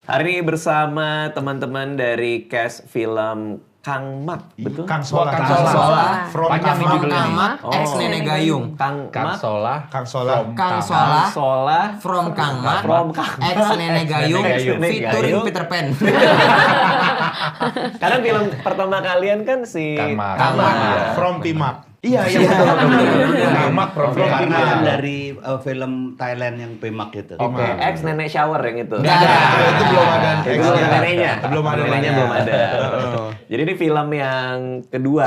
Hari ini bersama teman-teman dari cast film Kang Mak, betul? Kang Solah. From Panjang nih judulnya nih. Mak, ex Nenek Gayung. Kang Mak, Solah. Kang Solah, Solah, from Kang Mak, From Kang ex Nenek Gayung, featuring Peter Pan. Karena film pertama kalian kan si Kang Mak. Kang Mak. From Pimak. Iya betul. Kang Mak Karena dari film Thailand yang Pimak itu. Oke, ex nenek shower yang itu. Nggak ada. Itu belum ada. Belum ada neneknya. Belum ada Neneknya neneknya. belum ada. Jadi ini film yang kedua.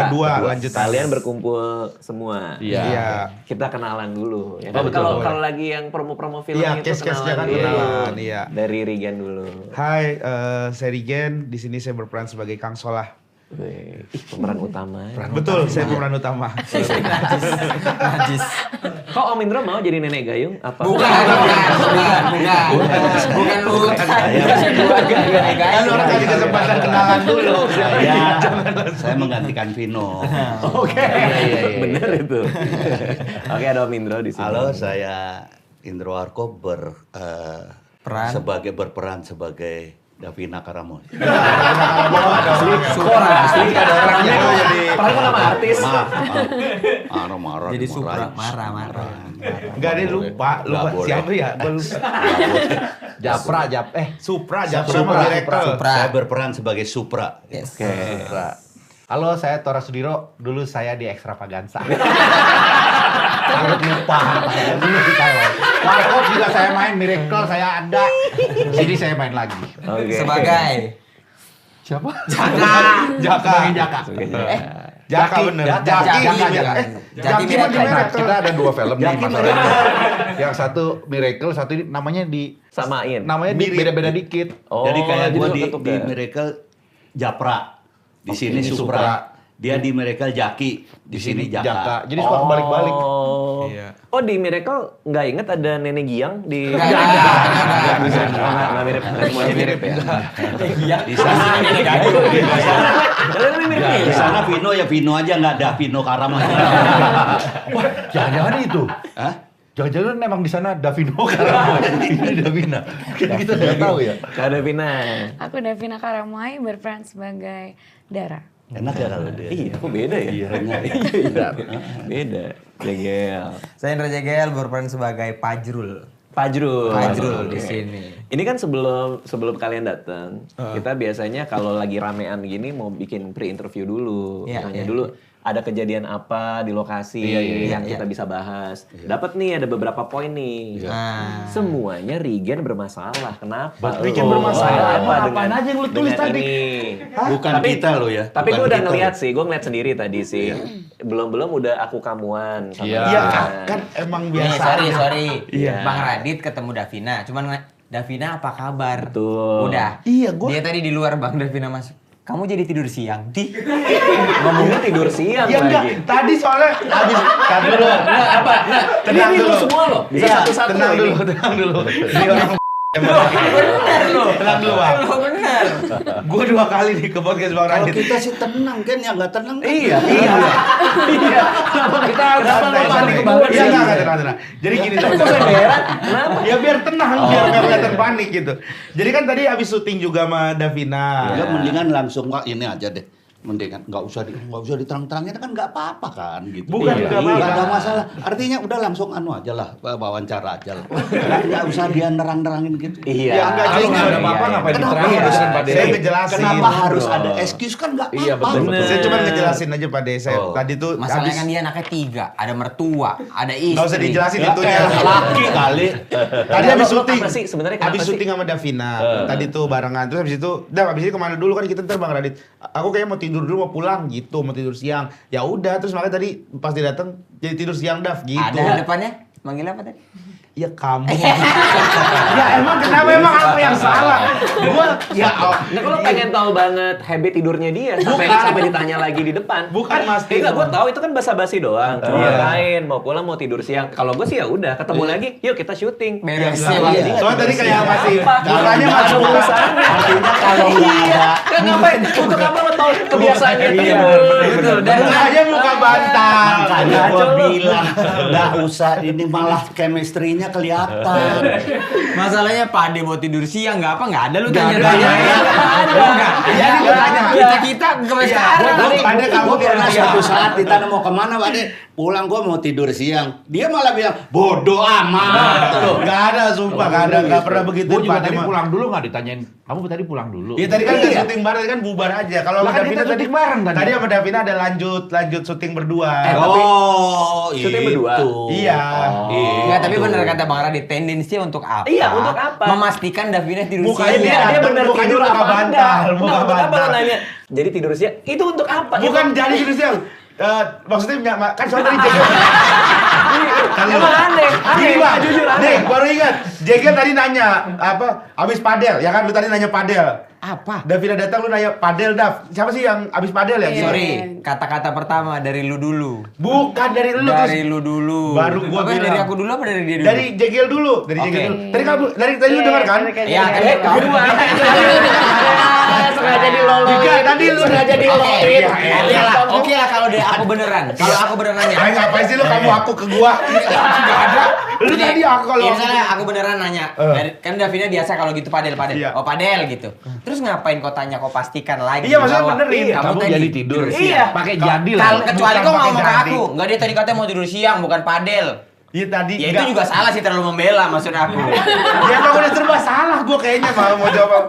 lanjutan. Kalian berkumpul semua. Iya. Kita kenalan dulu. Ya Oh, kan? betul, Kalau boleh. kalau lagi yang promo-promo film Iya, itu case-case-nya kenalan kan dulu. kenalan, iya. Dari Rigen dulu. Hai, saya Rigen. Di sini saya berperan sebagai Kang Solah. Wih, pemeran utama. Betul, saya pemeran utama. Najis. Kok Om Indro mau jadi nenek gayung? Apa? Bukan lu. Kan orang kasih kesempatan kenalan dulu. Saya menggantikan Vino. Oke. Iya. Bener itu. Oke, ada Om Indro di sini. Halo, saya Indro Arko berperan sebagai Davina Karamoy. Asli ada orangnya kok jadi. Padahal kan nama artis. Marah-marah. Jadi Supra, dimarahin. marah. Enggak ada lupa Nggak boleh. siapa ya? Gue lupa. Supra. Supra Supra. Miracle. Saya berperan sebagai Supra. Yes. Halo, saya Tora Sudiro. Dulu saya di Extravaganza. Takut lupa. Warkop juga saya main, Miracle saya ada. Sini saya main lagi. Oke. Sebagai Siapa? Jaka. Jaka Jaki. bener. Jaki Jaki mah mah di Nah, Miracle. kita ada dua film nih Jaki masalahnya. Yang satu Miracle, satu ini namanya Samain. Mirip. beda-beda dikit. Oh, Jadi kayak gue di ketukar. Miracle Japra. Di sini ini Supra. Supra. Dia di Miracle Jaki. Di sini Jaka. Jadi suka kebalik-balik. Oh. Iya. Oh, di Miracle nggak inget ada nenek Giang di. Nggak ada. Nggak mirip. Nggak semuanya mirip ya. Di sana Kalian mirip di nih. sana Vino ya Vino aja, nggak ada Vino Karamoy. Wah, jangan-jangan itu. Hah? Jangan-jangan emang di sana Davino Karamoy. Ini Davina. Kita nggak tahu ya. Kak Davina. Aku Davina Karamoy berperan sebagai Dara. Enak ya kalau dia. Iya, kok beda ya? Iya, enak. Beda. Jegel. Saya Indra Jegel berperan sebagai Pajrul. Fajrul. Di sini. Ini kan sebelum kalian datang, kita biasanya kalau lagi ramean gini mau bikin pre-interview dulu, Iya, nanya iya. dulu ada kejadian apa di lokasi yang kita bisa bahas. Dapat nih ada beberapa poin nih. Nah. Semuanya Rigen bermasalah. Kenapa? Rigen bermasalah? Apa Apaan aja yang lu tulis tadi? Bukan kita lo ya. Tapi gue Bukan udah kita ngeliat loh. sih, gue ngeliat sendiri tadi sih. Belum udah aku kamuan. Sama Iya. Iya Rigen. kan emang Nih, biasa. sorry. Iya. Bang Radit ketemu Davina, cuman Davina apa kabar? Betul. Udah. Iya, gua- Dia tadi di luar Bang Davina masuk. Kamu jadi tidur siang. Ngomongnya tidur siang Ya enggak, lagi. tadi soalnya habis tadi dulu. Tenang Ini dulu. lu semua loh. Bisa Iya, satu-satu tenang ini. dulu. Ini orang Bener loh. tenang dulu, Bang. Lo bener. Gue 2 kali nih ke podcast Bang Kalau Radit. kita sih tenang kan, yang nggak tenang kan. Iya. Kenapa Santai, lo panik santai. banget Iya, sih? enggak, tenang. Jadi gini, Kok saya heran? Kenapa? Ya biar tenang, biar nggak kelihatan panik gitu. Jadi kan tadi habis syuting juga sama Davina. Ya mendingan langsung ini aja deh. Mendingan nggak usah diterang-terangin kan nggak apa-apa kan gitu. Bukan, nggak apa-apa. Nggak ada masalah. Artinya udah langsung aja lah, wawancara aja lah. Nggak usah dia nerang-nerangin gitu. Iya. Ya, enggak, Kalau jadi nggak ada nggak- apa-apa ngapain Kenapa diterangin harus dengan ada- Pak Saya Dede? ngejelasin. Kenapa harus bro. ada excuse kan nggak apa-apa. Iya, betul. Bener. Saya cuma ngejelasin aja Pak Dede. Saya Oh. tadi tuh Masalahnya habis kan dia anaknya 3, ada mertua, ada istri. nggak usah dijelasin Ya, itunya. kayak laki kali. Tadi habis Lo syuting. kenapa sih? Sebenarnya kenapa Habis sih? syuting sama Davina. Tadi tuh barengan. Terus habis itu, habis itu kemana dulu kan kita ntar Bang Radit. Aku kayaknya mau tidur dulu, mau pulang gitu, mau tidur siang. Ya udah, terus makanya tadi pas dia datang jadi tidur siang Dav gitu. Ada depannya? Manggil apa tadi? Ya kamu. Ya emang kenapa emang apa yang salah? Gua ya Nah, kalau pengen tahu banget habit tidurnya dia sampai ditanya lagi di depan. Bukan, Mas. Enggak, gue tahu itu kan basa-basi doang. Cuma Iya. ngapain, mau pulang mau tidur siang. Kalau gue sih ya udah ketemu lagi, yuk kita syuting. Beres Iya. ya, Bang. Soalnya tadi kayak masih Apa? mukanya Nggak masih ada urusannya. Artinya kalau nggak ada, Kan ngapain? Untuk apa lo tahu kebiasaannya dia? Betul. Dan Mukanya muka bantal. makanya gua bilang nggak usah ini malah chemistry-nya kelihatan. masalahnya Pak Ade mau tidur siang nggak ada lu Nggak tanya-tanya. ada. Enggak. Jadi gua tanya. Kita sampai sekarang. Pada kamu Gue pernah tidur suatu siang. saat ditanya mau kemana Pak De, pulang gue mau tidur siang. Dia malah bilang bodoh amat. Nggak ada, sumpah nggak ada, nggak pernah begitu. Gue juga Pak tadi Dema. pulang dulu nggak ditanyain. Kamu tadi pulang dulu. Iya tadi kan nggak Iya. syuting bareng, tadi kan bubar aja. Kalau Lah sama kan Davina kita tadi syuting bareng tadi. Tadi sama Davina ada lanjut syuting berdua. Oh, syuting berdua? Iya. Enggak, tapi benar kata Bang Radit, tendensinya untuk apa? Iya, untuk apa? Memastikan Davina tidur Mukanya siang. dia- Dia bener Mukanya tidur muka apa bantal, enggak? muka Nah, untuk apa bantal. lo nanya? Jadi tidur siang, itu untuk apa? Bukan jadi tidur siang. Maksudnya kan soalnya tadi Jegel. Emang aneh, Gini bang, jujur aneh. nih baru ingat. Jegel tadi nanya abis padel, ya kan? Lu tadi nanya padel. Apa? Davina datang lu nanya padel Dav. Siapa sih yang abis padel ya? Sorry, kata-kata pertama dari lu dulu. Bukan dari lu Dari terus. lu dulu. Baru gua Apa, bilang. dari aku dulu apa dari dia dulu? Dari Jegel dulu, dari Jegel Oke. dulu. Tadi lu dengar kan? Iya, kan Kamu sengaja diloloin. Enggak, tadi lu sengaja Oke, diloloin. oke lah kalau dari aku beneran. Kalau aku beneran nanya. Ay, ngapain sih lu kamu aku ke gua? Enggak ada. Lu Ini- tadi aku kalau ini misalnya aku beneran nanya. Kan Davina biasa kalau gitu padel. Iya. Oh, padel gitu. Terus ngapain kau tanya, kau pastikan lagi Iya, maksudnya bahwa benerin. kamu Kamu tadi jadi tidur. Iya. Pakai jadi lah. Kalau kecuali Bukan kau pakai ngomong ke jadi. aku, enggak dia tadi katanya mau tidur siang bukan padel. Iya tadi. Ya itu juga salah sih, terlalu membela maksud aku. Ya emang udah serba salah gua kayaknya mau jawab.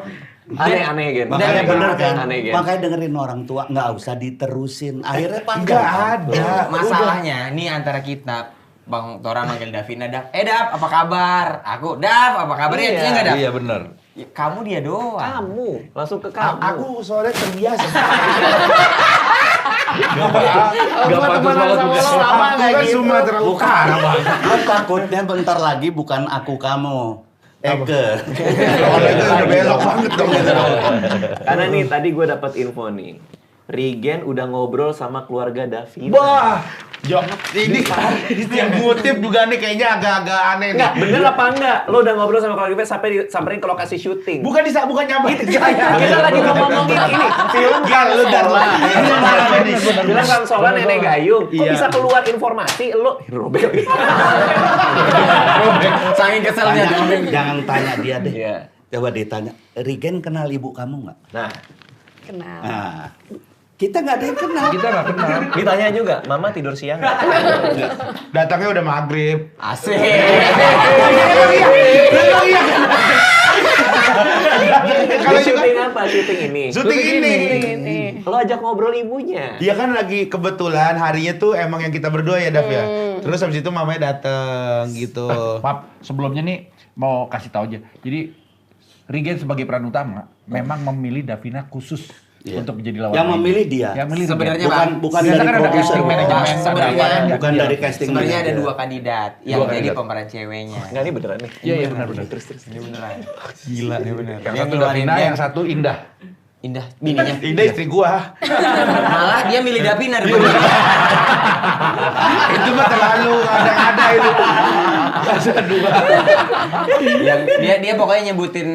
Aneh-aneh Gen. Makanya bener kan, Aneh Gen. makanya dengerin orang tua, nggak usah diterusin. Akhirnya panjang. Enggak kan? ada. Masalahnya nih antara kita Bang Tora manggil Davina, Dav. Dav, apa kabar? Aku, Dav, apa kabar? Iya. Iya enggak, Dav? Iya bener. Ya, kamu dia doang. Kamu langsung ke kamu. Aku soalnya terbiasa. Gak pantas banget sama udah. lo lama Aku nggak kan gitu. Sumatera Utara bang. Gue takutnya bentar lagi bukan aku kamu. Eke. Kalau itu udah belok banget dong. Karena nih tadi gue dapat info nih. Regen udah ngobrol sama keluarga Davina. Wah, Jok, ini yang ngutip juga nih kayaknya agak-agak aneh nih. Enggak, bener apa enggak? Lo udah ngobrol sama keluarga Davina sampai samperin ke lokasi syuting. Bukan nyampe. Kita lagi ngomongin ini film Gak, lu Dharma. Bilang Kang Solan Nenek Gayung. Kok Iya. bisa keluar informasi lo robek. Saking keselnya Jangan tanya dia deh. Iya. Coba ditanya, Regen kenal ibu kamu nggak? Nah, Kenal. Nah, kita nggak ada yang kenal. Kita gak kenal. ditanya juga, Mama tidur siang nggak? Datangnya udah maghrib. Asik. Kalau Di syuting apa? Syuting ini. Syuting ini. Ini. Lo ajak ngobrol ibunya. Dia kan lagi kebetulan harinya tuh emang yang kita berdua ya Dav ya. Terus habis itu mamanya dateng gitu. Maaf, sebelumnya nih mau kasih tahu aja. Jadi Regen sebagai peran utama memang memilih Davina khusus Iya. untuk menjadi lawan. Yang main. memilih dia. Yang memilih Sebenarnya, Regen. Bukan Biasa dari kan ada produser. casting manajemen, ada Sebenarnya apa, kan? Bukan Iya. dari casting Sebenarnya ada manager. dua kandidat yang Dua jadi kandidat. pemeran ceweknya. Enggak, ini beneran nih. Iya, benar. Terus. Ini beneran. Gila, ini benar. Yang Dia satu ngeluarin Davina, dia. yang satu Indah. Indah, bininya. Ini istri gua. Malah dia milih Davina daripada Itu mah terlalu ada itu. yang dia pokoknya nyebutin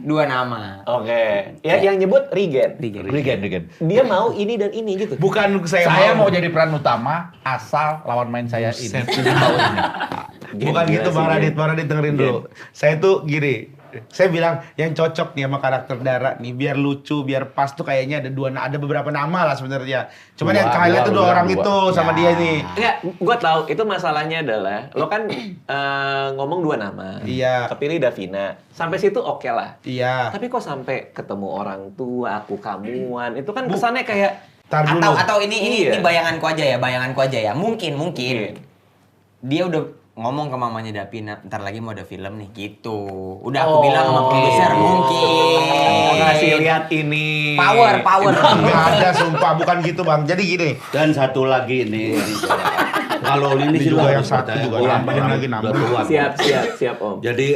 dua nama. Oke. Ya, yang nyebut Regen. Regen. Dia mau ini dan ini gitu. Bukan Saya mau jadi peran utama asal lawan main saya ini. Bukan Gila gitu sih, Bang Gen. Radit dengerin dulu. Saya tuh gini, saya bilang yang cocok nih sama karakter Dara nih, biar lucu, biar pas tuh kayaknya ada beberapa nama lah sebenarnya. Cuman yang highlight tuh dua orang itu sama dia nih. Enggak, gua tahu itu masalahnya adalah lo kan ngomong dua nama. Iya. Kepilih Davina. Sampai situ oke lah. Iya. Tapi kok sampai ketemu orang tua, aku kamuan, itu kan kesannya kayak Tar dulu. Atau ini Iya. bayanganku aja ya. Mungkin Iya. dia udah ngomong ke mamanya Davina, ntar lagi mau ada film nih gitu. Udah Oh. aku bilang sama produser mungkin. kasih lihat ini. Power. Nggak ada sumpah, bukan gitu Bang. Jadi gini. Dan satu lagi nih. Kalau ini Ini sih juga lo yang harus satu percaya. juga Orang nambahin yang lagi udah nambah. tua. Siap Om. Jadi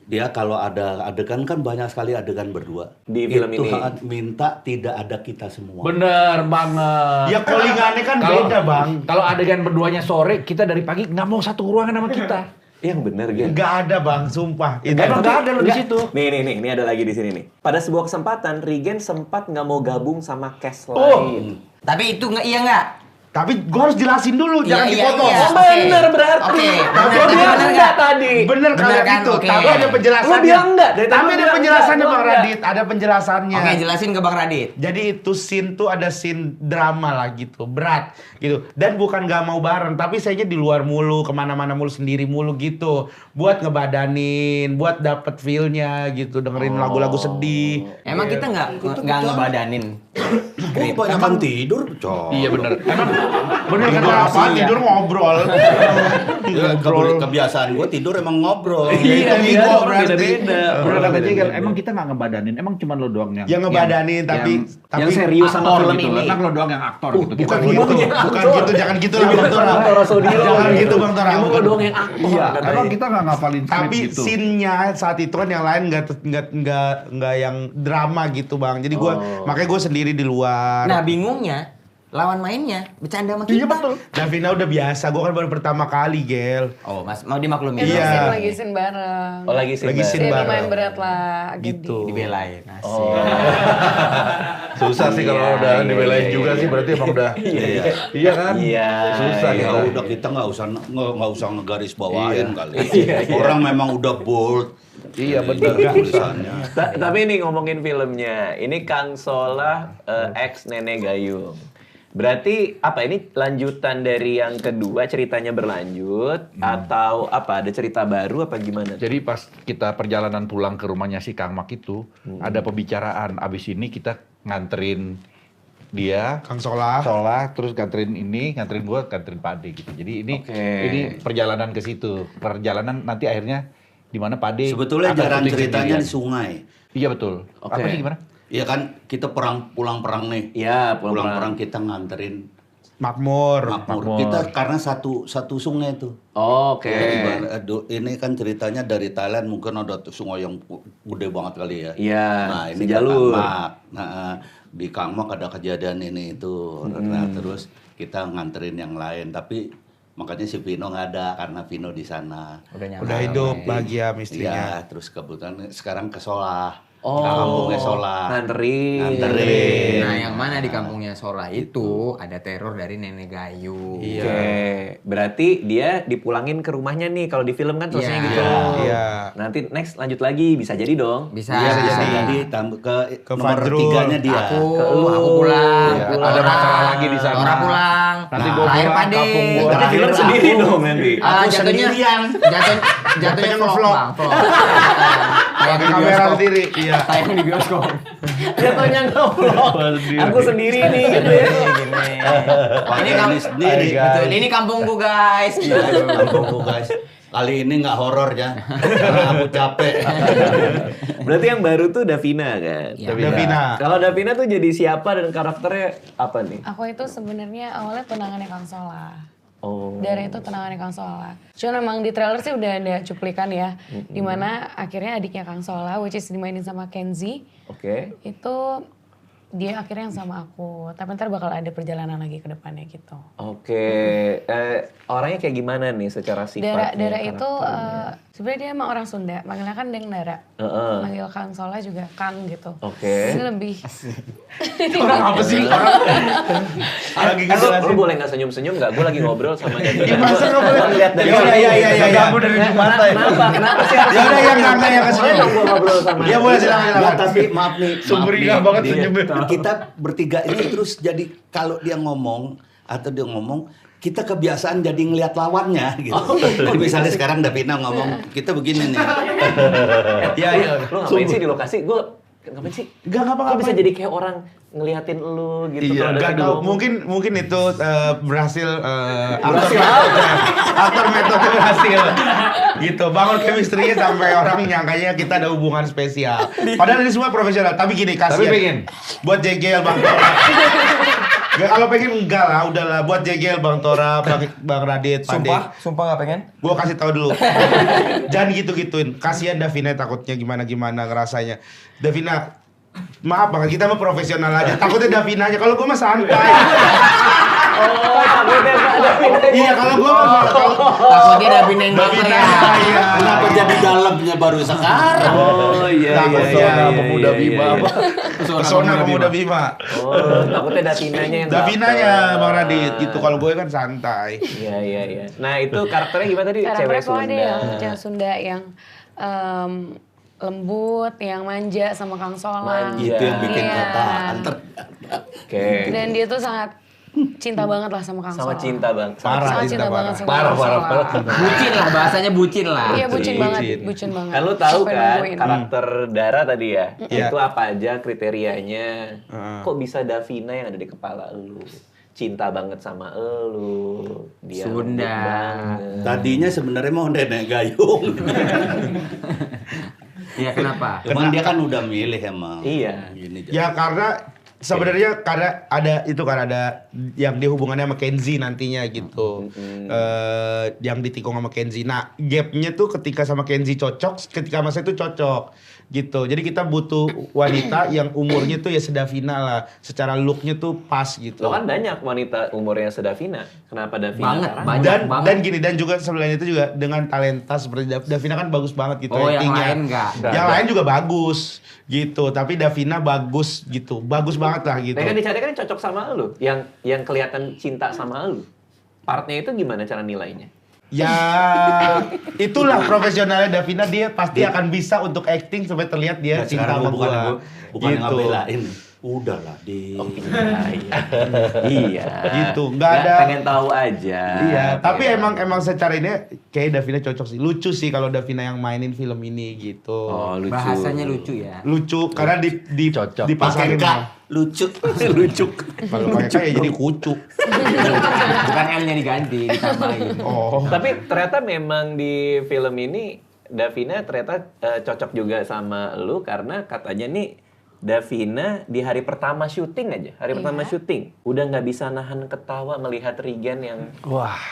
dia kalau ada adegan kan banyak sekali adegan berdua. Di film Itu ini. minta tidak ada kita semua. Bener banget. Ya callingannya kan Kalau- beda Bang. Kalau adegan berduanya sore, kita dari pagi nggak mau satu ruangan sama kita. Yang bener gitu. Nggak ada bang, sumpah. Emang nggak ada lo di situ. Nih ada lagi di sini nih. Pada sebuah kesempatan, Regen sempat nggak mau gabung sama cast lain. Tapi itu iya nggak? Tapi gue harus jelasin dulu, jangan Iya, dipotong. iya. Oh, bener berarti. Oke, Nah, bener, gua bilang bener enggak nggak? tadi. Bener kayak kan? gitu, Oke. tapi ada penjelasannya. Lu bilang enggak? Dari tadi Tapi lu ada bilang penjelasannya enggak, Bang gua enggak. Radit, ada penjelasannya. Oke, jelasin ke Bang Radit. Jadi itu scene tuh ada scene drama lah gitu, berat gitu. Dan bukan gak mau bareng, tapi saya di luar mulu, kemana-mana mulu, sendiri mulu gitu. Buat ngebadanin, buat dapet feel-nya gitu, dengerin lagu-lagu sedih. Emang kita nggak ngebadanin. Kok kebanyakan tidur, Cok? Iya bener. Emang Bener kata apa? Tidur ngobrol. Ya, kebiasaan gue tidur emang ngobrol. Iya, Iya, Bego, orang berarti. beda-beda. bener kata Jegel, emang kita nggak ngebadanin, emang cuma lo doang yang Yang ngebadanin, tapi yang serius sama aktor film gitu. ini. Emang lo doang yang aktor gitu. Bukan Kita- gitu, bukan gitu, jangan gitu lah Bang Tora. Bang Tora Sodiro. Jangan gitu Bang Tora. Emang lo doang yang aktor. Iya, katanya. emang kita nggak ngafalin script Tapi gitu. scene-nya saat itu kan yang lain nggak yang drama gitu Bang. Jadi gue makanya gue sendiri di luar. Nah, bingungnya lawan mainnya bercanda sama kita. Iya betul. Davina udah biasa, gue kan baru pertama kali Gel. Oh, Mas mau dimaklumin. Itu Iya. scene lagi scene bareng. Oh, lagi scene Lagi bareng. scene Scene bareng. lumayan berat lah. agak Gitu. Dibelain. Asik. Oh. Susah sih kalau Iya, udah iya, dibelain iya, juga iya. sih berarti emang udah. Iya kan? Iya. Susah iya. gitu. Ya udah kita nggak usah ngegaris bawain Iya. kali. Orang memang udah bold. Iya, Dari bener. tulisannya. Tapi ini ngomongin filmnya, ini Kang Solah ex Nenek Gayung. Berarti apa ini lanjutan dari yang kedua, ceritanya berlanjut atau apa, ada cerita baru apa gimana? Jadi pas kita perjalanan pulang ke rumahnya si Kang Mak itu, ada pembicaraan. Abis ini kita nganterin dia, Kang Solah. terus nganterin gua, nganterin Pade gitu. Jadi Oke. ini perjalanan ke situ. Perjalanan nanti akhirnya di mana Pade Sebetulnya akan jalan syuting ceritanya sendirian. di sungai. Iya betul. Oke. Apa sih gimana? Iya kan kita pulang perang nih. Iya, Pulang pulang-pulang. perang kita nganterin Makmur. Makmur. Kita karena satu sungai tuh. Oh, oke. Ini kan ceritanya dari Thailand mungkin ada sungai yang gede banget kali ya. Iya, Nah ini sejalur. Kangmak. Nah di Kangmak ada kejadian ini itu. Nah terus kita nganterin yang lain. Tapi makanya si Vino nggak ada karena Vino di sana. Udah hidup bahagia istrinya. Iya. Terus kebetulan sekarang ke Solah. Oh, Kampungnya Solah. nganterin. Nah, yang mana di kampungnya Solah itu ada teror dari Nenek Gayung. Iya. Oke, berarti dia dipulangin ke rumahnya nih. Kalau di film kan selesainya Iya. gitu. Iya. Nanti next lanjut lagi, bisa jadi dong. Bisa. Iya, bisa. jadi tambah ke nomor Fajrul. 3-nya dia. Aku Ke pulang. Iya, pulang. ada masalah lagi di sana. Tora pulang. Nanti Nah, gua terakhir pulang, Pade. kampung gua. Tapi film Terakhir sendiri aku. dong nanti. Ah, Aku jatuhnya sendirian. jatuhnya vlog, nge-vlog. Bang, vlog. Tayang Pakai di kamera bioskop. sendiri. Iya. Tayang di bioskop. Jatuhnya nge-vlog. Aku sendiri nih gitu ya. Gini. Ini kam- sendiri. Betul, ini kampungku guys. Gitu. Kampungku guys. Kali ini nggak horor ya, karena aku capek. Berarti yang baru tuh Davina kan? Iya. Davina. Kalau Davina tuh jadi siapa dan karakternya apa nih? Aku itu sebenarnya awalnya tunangannya Kang Solah. Oh. Dari itu tunangannya Kang Solah. Cuma memang di trailer sih udah ada cuplikan ya. Dimana akhirnya adiknya Kang Solah, which is dimainin sama Kenzi. Oke. Itu dia akhirnya yang sama aku. Tapi ntar bakal ada perjalanan lagi ke depannya gitu. Oke. Orangnya kayak gimana nih secara sifatnya? Dara itu karakternya? sebenarnya dia emang orang Sunda. Manggilnya kan Deng Dara. Heeh. Manggil Kang Solah juga Kang gitu. Oke. Ini lebih Orang apa sih? Lagi Lu ngejelasin. boleh nggak senyum-senyum nggak? Gue lagi ngobrol sama dia. Ya, masa nggak boleh? Lihat dari Ya udah, sini. iya. Ganggu dari Jumata ya. Kenapa sih harus Ya udah yang nggak yang Boleh kesenyum. dong gue ngobrol sama Iya boleh silakan. Nggak, tapi maaf nih. Sumber maaf nih. indah banget Dia- senyumnya. Kita bertiga ini terus jadi kalau dia ngomong atau dia ngomong kita kebiasaan jadi ngelihat lawannya gitu. Jadi misalnya sekarang Davina ngomong kita begini nih. Iya. Lu ngapain sih di lokasi? Gue ngapain sih? Enggak Kok bisa ngapa-ngapain. jadi kayak orang ngeliatin lu gitu? Iya, kalau ada nggak video tahu. ngomong? Mungkin itu berhasil Berhasil aktor metode berhasil. Gitu, bangun chemistry-nya sampai orang nyangkanya kita ada hubungan spesial. Padahal ini semua profesional, tapi gini Tapi kasihan. pengen. Buat JGL Bang Tora. Gak, kalau pengen enggak lah, udahlah buat JGL Bang Tora, Bang Radit, Pade. Sumpah nggak pengen. Gua kasih tahu dulu. Jangan gitu-gituin. Kasihan Davina takutnya gimana ngerasanya. Davina, maaf banget kita mah profesional aja. Takutnya Davina aja. Kalau gua mah santai. Oh, takutnya Pak Davina. Iya, kalau gua mah kalau Takutnya Davina yang baper ya. iya. Kenapa jadi dalamnya baru sekarang? Oh iya Takut iya Pesona iya, Pemuda iya, Bima iya. apa? Pesona Pemuda Bima. Oh, takutnya Davinanya yang Davinanya baper. Bang Radit, gitu. Kalau gue kan santai. Iya iya iya. Nah, itu karakternya gimana tadi? Cewek Karakternya pokoknya Sunda. dia yang cewek Sunda yang lembut, yang manja sama Kang Sola. Manja. Itu yang bikin Iya. kata antar. Oke. Dan dia tuh sangat cinta banget lah sama Kang Sama Sola. cinta Bang. Parah. Sangat cinta cinta banget sama Parah, Kang Sola. parah. Bucin lah, bahasanya bucin lah. Iya bucin banget, Bucin. bucin banget. Kan lu tahu Sampai kan nungguin. karakter Dara tadi ya. Iya. Itu apa aja kriterianya? Heeh. Kok bisa Davina yang ada di kepala lu? Cinta banget sama elu. Dia Sunda. lembut banget. Tadinya sebenarnya mau nenek gayung. Iya, kenapa? Cuman dia kan udah milih emang. Iya. Gini, Ya karena sebenarnya karena ada itu kan ada yang dia hubungannya sama Kenzi nantinya gitu. Yang ditikung sama Kenzi. Nah, gapnya tuh ketika sama Kenzi cocok, ketika sama saya tuh cocok gitu. Jadi kita butuh wanita yang umurnya tuh ya sedavina lah. Secara looknya tuh pas gitu. Lo kan banyak wanita umurnya sedavina. Kenapa Davina? Banget, Karena- banyak. Dan gini, dan juga selain itu juga dengan talenta seperti Davina kan bagus banget gitu Oh, yang actingnya. lain enggak? Yang lain juga bagus gitu, tapi Davina bagus gitu, bagus banget lah gitu. Nah, kan dicari kan cocok sama lu. Yang kelihatan cinta sama lu. Partnya itu gimana cara nilainya? Ya itulah profesionalnya Davina, dia pasti akan bisa untuk acting sampai terlihat dia Ya, cinta sekarang sama bukan gua. bukan Gitu. ngabelain. Udahlah di Iya. Gitu, nggak ada- Pengen tahu aja. Iya, tapi Pengen emang secara ini kayak Davina cocok sih. Lucu sih kalau Davina yang mainin film ini gitu. Oh, lucu. Bahasanya lucu ya. Lucu karena di Cocok. pakai dipasangin K lucu. Lucu. kalau pakai K ya jadi kucu. Bukan L-nya diganti, ditambahin. Oh. Tapi ternyata memang di film ini Davina ternyata cocok juga sama lu karena katanya nih Davina di hari pertama syuting aja, hari pertama syuting udah nggak bisa nahan ketawa melihat Regan yang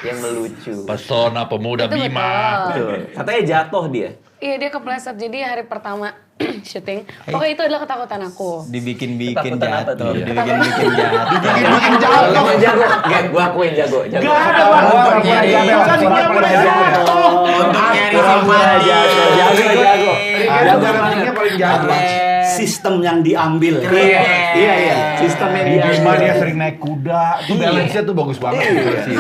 yang melucu. Pesona Pemuda Itu Bima. betul. Betul. Katanya jatuh dia. Iya dia kepleset, jadi hari pertama syuting. Pokoknya itu adalah ketakutan aku. Dibikin-bikin Ketakutan apa tuh? jatuh, dibikin-bikin jatuh. Bikin jatuh. Jago, gua akuin jago. Gak ada Bang. Untuk nyari simpati. Jago. Jago paling jago. Sistem yang diambil. Iya. Sistem yang Bima dia dia. sering naik kuda. Itu balance-nya tuh bagus banget. sih.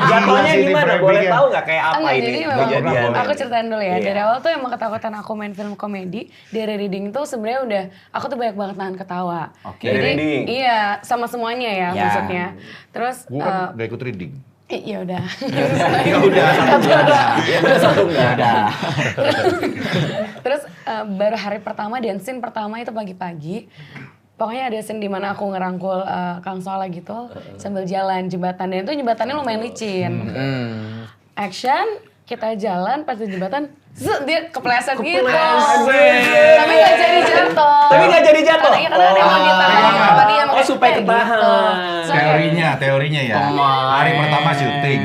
Jatuhnya sih di gimana? framingnya. Boleh tahu nggak kayak apa Enggak, ini jadi memang kejadian? aku ceritain dulu ya. Iya. Dari awal tuh emang ketakutan aku main film komedi. Dari reading tuh sebenarnya udah aku tuh banyak banget nahan ketawa. Oke. Dari Jadi reading? iya sama semuanya ya Ya. maksudnya. Terus Gua kan gak ikut reading. ya udah. Ya udah. Satu nggak ada. Terus baru hari pertama dan scene pertama itu pagi-pagi. Pokoknya ada scene di mana aku ngerangkul Kang Sola gitu sambil jalan jembatan, dan itu jembatannya lumayan licin. Action, kita jalan pas di jembatan, dia kepleset gitu. Tapi nggak jadi jatuh. Tapi nggak jadi jatuh? Karena ada yang mau ditahan sama dia. Oh, supaya ketahan. Teorinya ya. Hari pertama syuting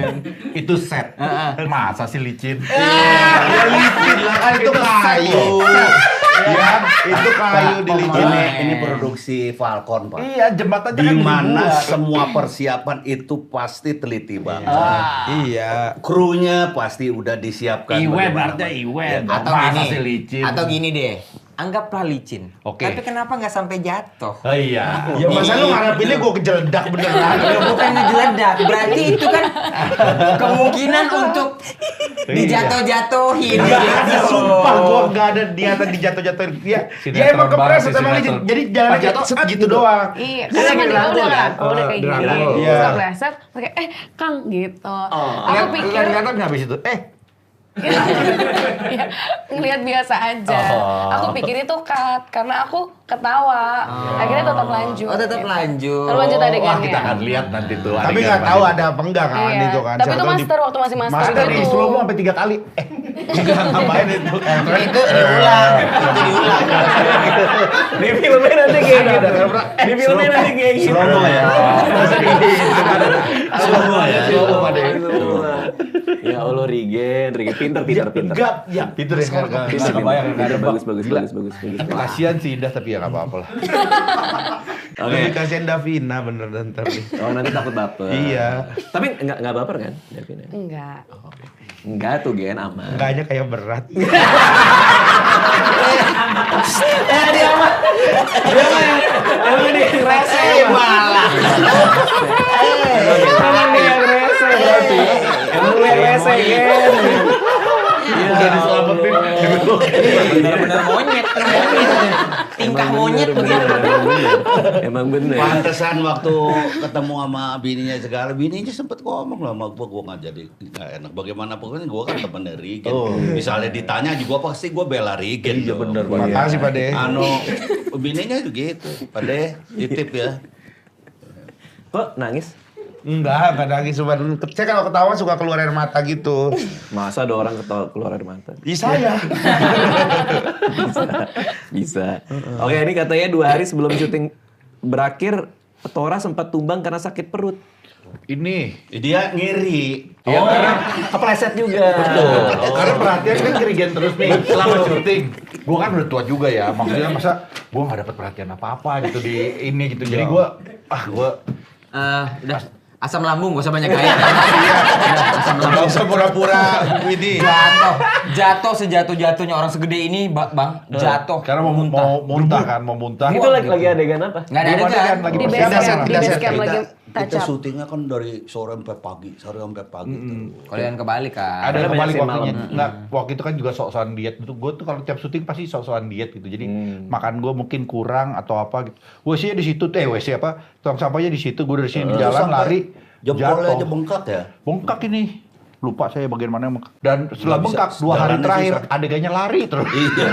itu set. Masa sih licin? Ya licin lah kan itu kayu. Ya, itu kayu dilicin. Ini produksi Falcon, Pak. Iya, jembatannya Di kan mana dibuat. semua persiapan itu pasti teliti banget. Iya. Krunya pasti udah disiapkan. Event, bagaimana. artinya event. Atau Masa gini, sih licin? atau gini deh, anggaplah licin. Oke. Tapi kenapa nggak sampai jatuh? Oh iya. Ya masa lu ngarepinnya gue kejeledak beneran. Bukan ngejeledak, berarti itu kan kemungkinan untuk dijatuh-jatuhin. Enggak ada, gitu. sumpah gue gak ada niatan dijatuh-jatuhin dia. Dia emang Sinetron kepres banget, emang licin. sinetron. Jadi jalannya Pas jatuh, set gitu doang. Iya, Dia karena lagi kan dia dirangkul, udah kan? udah kayak gini. dirangkul. Iya. Terus kepleset, terus kayak Kang gitu. Aku pikir Kelihatan nggak habis itu? ya, ngelihat biasa aja. Aku pikir itu cut karena aku ketawa. Akhirnya tetap lanjut. Oh, tetap lanjut. Tetap lanjut Wah, adegannya. kita akan lihat nanti tuh. Tapi adegan nggak tahu lanjut. ada apa enggak kan Iya. itu kan. Tapi Siapa itu tahu master waktu masih master Master itu. Di slow mo sampai 3 kali. ngapain itu? Itu diulang, itu diulang. Di filmnya nanti kayak gitu. Di filmnya nanti kayak gitu. Slow-mo ya. Masa gitu kan. Slow-mo ya. Slow-mo. Ya Allah, Rigen, pinter. Enggak, ya. Pinter ya, Pinter, kebayang, nggak ada bagus. Tapi kasihan sih Indah, tapi ya nggak apa-apa lah. Oke. Lebih kasihan Davina bener ntar nih. Oh, nanti takut baper. Iya. Tapi nggak baper kan, Davina? Enggak. Enggak tuh, Gen, aman. Enggaknya kayak berat. Emang dia rese malah. Emang dia rese berarti. Emang dia rese, Gen. Udah diselamatin. Benar-benar monyet. Tingkah monyet begitu. Emang bener. Pantesan waktu ketemu sama bininya segala, bininya sempet ngomong lah sama gua nggak jadi nggak enak. Bagaimana pokoknya gua kan temen dari Rigen. Misalnya ditanya juga pasti gua bela Rigen. Iya bener, Pak. Makasih Pak De. Bininya gitu, Pak De, titip ya. Kok nangis? Enggak nangis, cuman saya kalau ketawa suka keluar air mata gitu. Masa ada orang ketawa keluar air mata? Ih saya. Bisa. Oke, ini katanya 2 hari sebelum syuting berakhir, Tora sempat tumbang karena sakit perut. Ini. Dia ngiri. Oh, kepleset juga. Betul. Karena perhatian kan Rigen terus nih selama syuting. Gue kan udah tua juga ya, maksudnya masa gue nggak dapet perhatian apa-apa gitu di ini gitu. Jadi gue Udah asam lambung, gak usah banyak gaya. Enggak usah pura-pura ini. Jatuh sejatuh-jatuhnya orang segede ini, Bang. Jatuh. karena mau muntah kan, mau muntah. Itu lagi adegan apa? Nggak ada adegan. lagi Di persiapan. base camp lagi Kita touch up. syutingnya kan dari sore sampai pagi Kalian kebalik kan. Ada Banyak kembali sih waktunya. malam. Nggak, waktu itu kan juga sok-sokan diet. Gue tuh kalau tiap syuting pasti sok-sokan diet gitu. Jadi makan gue mungkin kurang atau apa gitu. WC-nya di situ, WC apa? Tong sampahnya di situ. Gue dari sini di jalan lari. Jempolnya jatuh. aja bengkak ya. Bengkak ini. Lupa saya bagian mana yang bengkak. Dan setelah Nggak bisa, bengkak 2 hari jalannya terakhir susah. adegannya lari terus. Iya.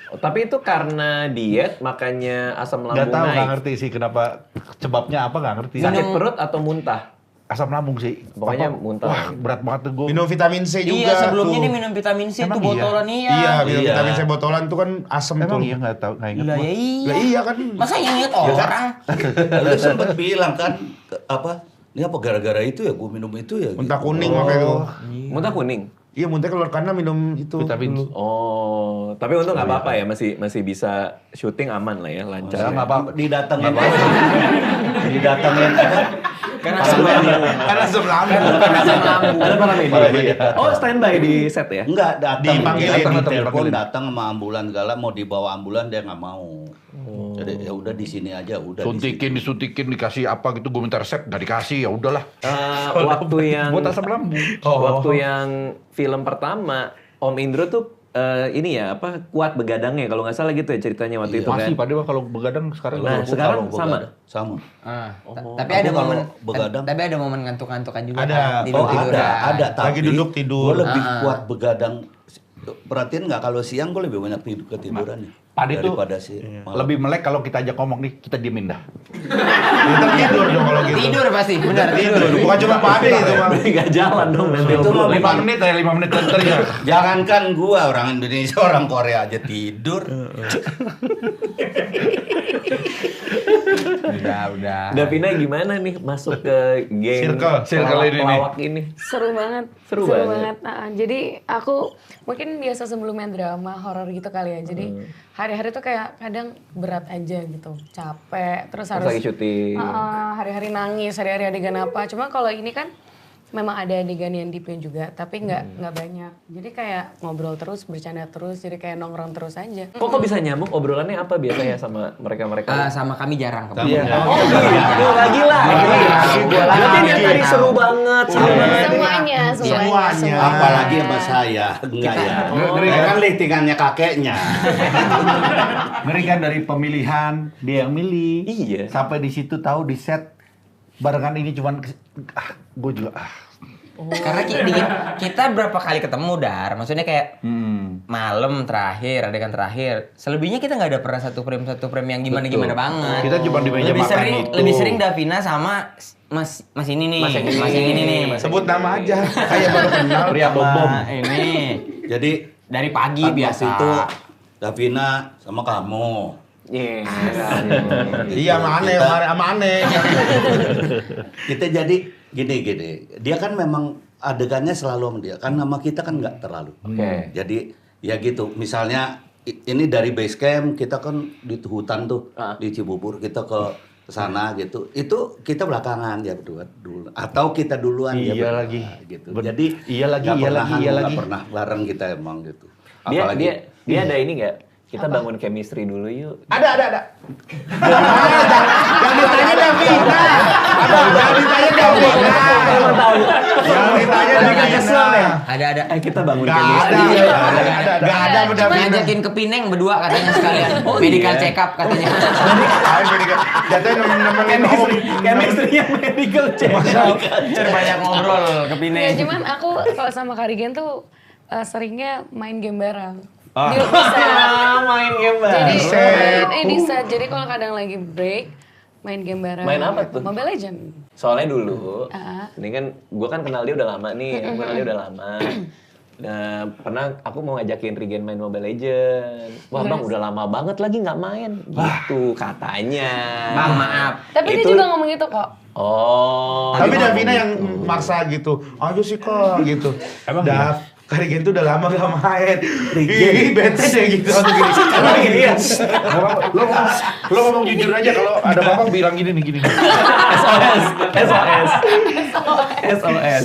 Tapi itu karena diet makanya asam lambung Nggak tahu, nggak naik. ngerti sih kenapa sebabnya apa nggak ngerti. Sakit perut atau muntah? Asam lambung sih. Pokoknya Apa, muntah. Wah berat banget tuh gue. Minum vitamin C juga. Iya, sebelumnya tuh. nih minum vitamin C Emang tuh botolan Iya, minum Iya. vitamin C botolan tuh kan asem tuh. Emang iya nggak tahu, nggak ingat Lah gua. ya iya. Lah iya kan. Masa inget orang? Lu sempet bilang kan ini apa gara-gara itu ya gue minum itu ya. Muntah gitu. kuning makanya tuh. Muntah kuning? Iya muntah keluar karena minum itu. Vitamin. dulu. Oh, tapi untung nggak apa-apa ya, masih bisa syuting aman lah ya, lancar. Saya nggak apa-apa. Didatengin didatengin Karena sebenarnya Karena asam lambung. asam lambung. Ada para media. Iya. Oh, standby di set ya? enggak datang Dipanggilin, dia dipanggilin. telepon datang sama ambulan segala mau dibawa ambulan dia nggak mau. Jadi ya udah di sini aja udah. Disuntikin dikasih apa gitu, gue minta resep nggak dikasih, ya udahlah. Waktu yang Buat asam lambung. waktu yang film pertama Om Indro tuh ini ya kuat begadangnya kalau nggak salah gitu ya ceritanya waktu itu kan. Masih pada kalau begadang sekarang Nah, nggak. sekarang Kalau sama. begadang, sama. Tapi Aku ada kalau momen begadang- tapi ada momen ngantuk-ngantukan juga. Ada. kan? Tidur-tiduran. ada tapi Lagi duduk tidur. gue lebih kuat begadang. Perhatiin nggak kalau siang gue lebih banyak ketiduran nih Padi tuh daripada sih malam. lebih melek kalau kita ajak ngomong nih, kita diemin dah. Kita tidur dong kalau gitu. Tidur pasti, benar tidur. Bukan cuma pade itu mah. Nggak jalan dong nanti. Itu mah 5 menit ya, 5 menit center ya. Jangankan gua orang Indonesia, orang Korea aja tidur. Udah. Davina gimana nih masuk ke geng Circle ini nih. pelawak ini? Seru banget. Seru banget. Jadi aku mungkin biasa sebelumnya drama horor gitu kali ya. Jadi hari-hari tuh kayak kadang berat aja gitu, capek. Terus Pas harus lagi syuting. hari-hari nangis, hari-hari adegan apa. Cuma kalau ini kan memang ada adegan yang deepnya juga, tapi nggak banyak. Jadi kayak ngobrol terus, bercanda terus, jadi kayak nongkrong terus aja. Kok bisa nyambung obrolannya apa biasanya sama mereka-mereka? Sama kami jarang Iya. kebetulan. Oh gitu, lagi lah. Berarti dia tadi seru banget sama Semuanya. Apalagi sama saya, enggak ya. Dia kan listingannya kakeknya. Ngeri kan dari pemilihan, dia yang milih. Iya. Sampai di situ tahu di set barengan ini cuman gue juga Karena kita berapa kali ketemu Dar, maksudnya kayak malam terakhir, adegan terakhir. Selebihnya kita nggak ada pernah satu frame yang gimana banget. Kita cuma di meja makan itu. Lebih sering Davina sama Mas ini nih, Mas yang ini nih. Sebut nama aja. Kayak baru kenal. Pria bom. Ini Jadi dari pagi kan biasa. waktu itu Davina sama kamu. Iya. Iya sama aneh. Kita jadi gini. Dia kan memang adegannya selalu sama dia. Kan nama kita kan nggak terlalu. Oke. Jadi ya gitu. Misalnya ini dari base camp kita kan di hutan tuh di Cibubur kita ke sana gitu. Itu kita belakangan ya berdua dulu. Atau kita duluan ya berdua, lagi. gitu. Jadi nggak pernah bareng kita emang gitu. Dia ada ini nggak? Kita bangun chemistry dulu yuk. Ada. Yang ditanya Davina. Yang ditanya Davina. Yang ditanya Davina. Ada. Kita bangun Gak chemistry. ada sama Davina. Ngajakin ke Pineng berdua katanya sekalian. Medical iya. check up katanya. Jatuhnya nemenin om. Chemistry-nya medical check. Biar banyak ngobrol ke Ya, Pineng. cuman aku kalau sama Karigen tuh seringnya main game bareng. Ah. Di set. Main game Jadi bareng. di set. Jadi kalau kadang lagi break main game bareng. Main apa tuh? Mobile Legend. Soalnya dulu, Ah. ini kan gue kan kenal dia udah lama nih, aku kenal dia udah lama. Nah, pernah aku mau ngajakin Regen main Mobile Legend. Wah bang udah lama banget lagi nggak main, gitu katanya. Bang, maaf. Tapi dia Itu- juga ngomong gitu kok. Oh. Tapi Davina yang maksa gitu. Ayo sih kok gitu. Emang Dav, Karigen tuh udah lama gak main. Ih, bete deh gitu. Emang gini ya? Lo ngomong jujur aja kalau ada Bambang bilang gini nih gini. SOS.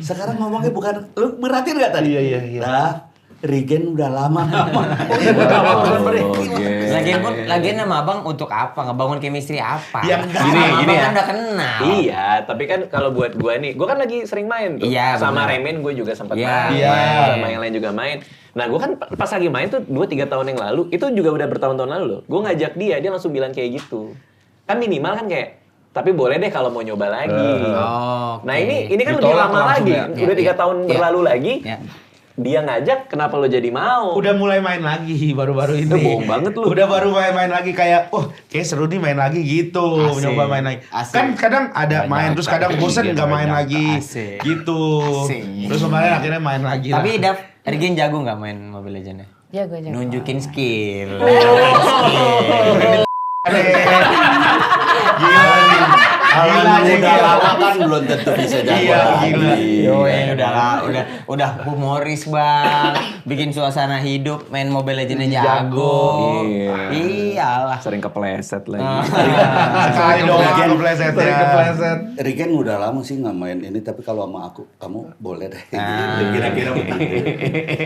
Sekarang ngomongnya bukan lu merhatiin nggak tadi? Iya. Nah, Regen udah lama nggak main. Lagian sama abang untuk apa? Ngebangun chemistry apa? Ya, Sama gini abang ya. kan udah kenal. Iya, tapi kan kalau buat gue nih, gue kan lagi sering main tuh. Iya, sama benar. Remen gue juga sempat Iya. main, Iya. sama yang lain juga main. Nah, gue kan pas lagi main tuh 2-3 tahun yang lalu, itu juga udah bertahun-tahun lalu loh. Gue ngajak dia langsung bilang kayak gitu. Kan minimal kan kayak, tapi boleh deh kalau mau nyoba lagi. Oh, Nah oke. ini kan lebih Ditolak lama langsung lagi, ya? udah 3 Iya, tahun iya. berlalu lagi. Iya. Dia ngajak, kenapa lo jadi mau? Udah mulai main lagi baru-baru ini. Lu bohong banget lu. Udah baru main lagi kayak, kayak seru nih main lagi gitu. Asik. Nyoba main lagi. Asik. Kan kadang ada main terus kadang bosen nggak main lagi. Asik. Gitu. Asik. Terus kemarin akhirnya main lagi. Tapi lah. Dav, Regen jago nggak main Mobile Legends-nya? Jago. Nunjukin skill. Gila nih. Kalau udah lama kan belum tentu bisa jago. Iya, lagi. gila. Udah humoris bang, bikin suasana hidup, main Mobile Legends jago. Iya. Iyalah. Sering kepleset lagi. Sekali doang kepleset ya. Regen udah lama sih nggak main ini, tapi kalau sama aku, kamu boleh deh. Kira-kira begitu.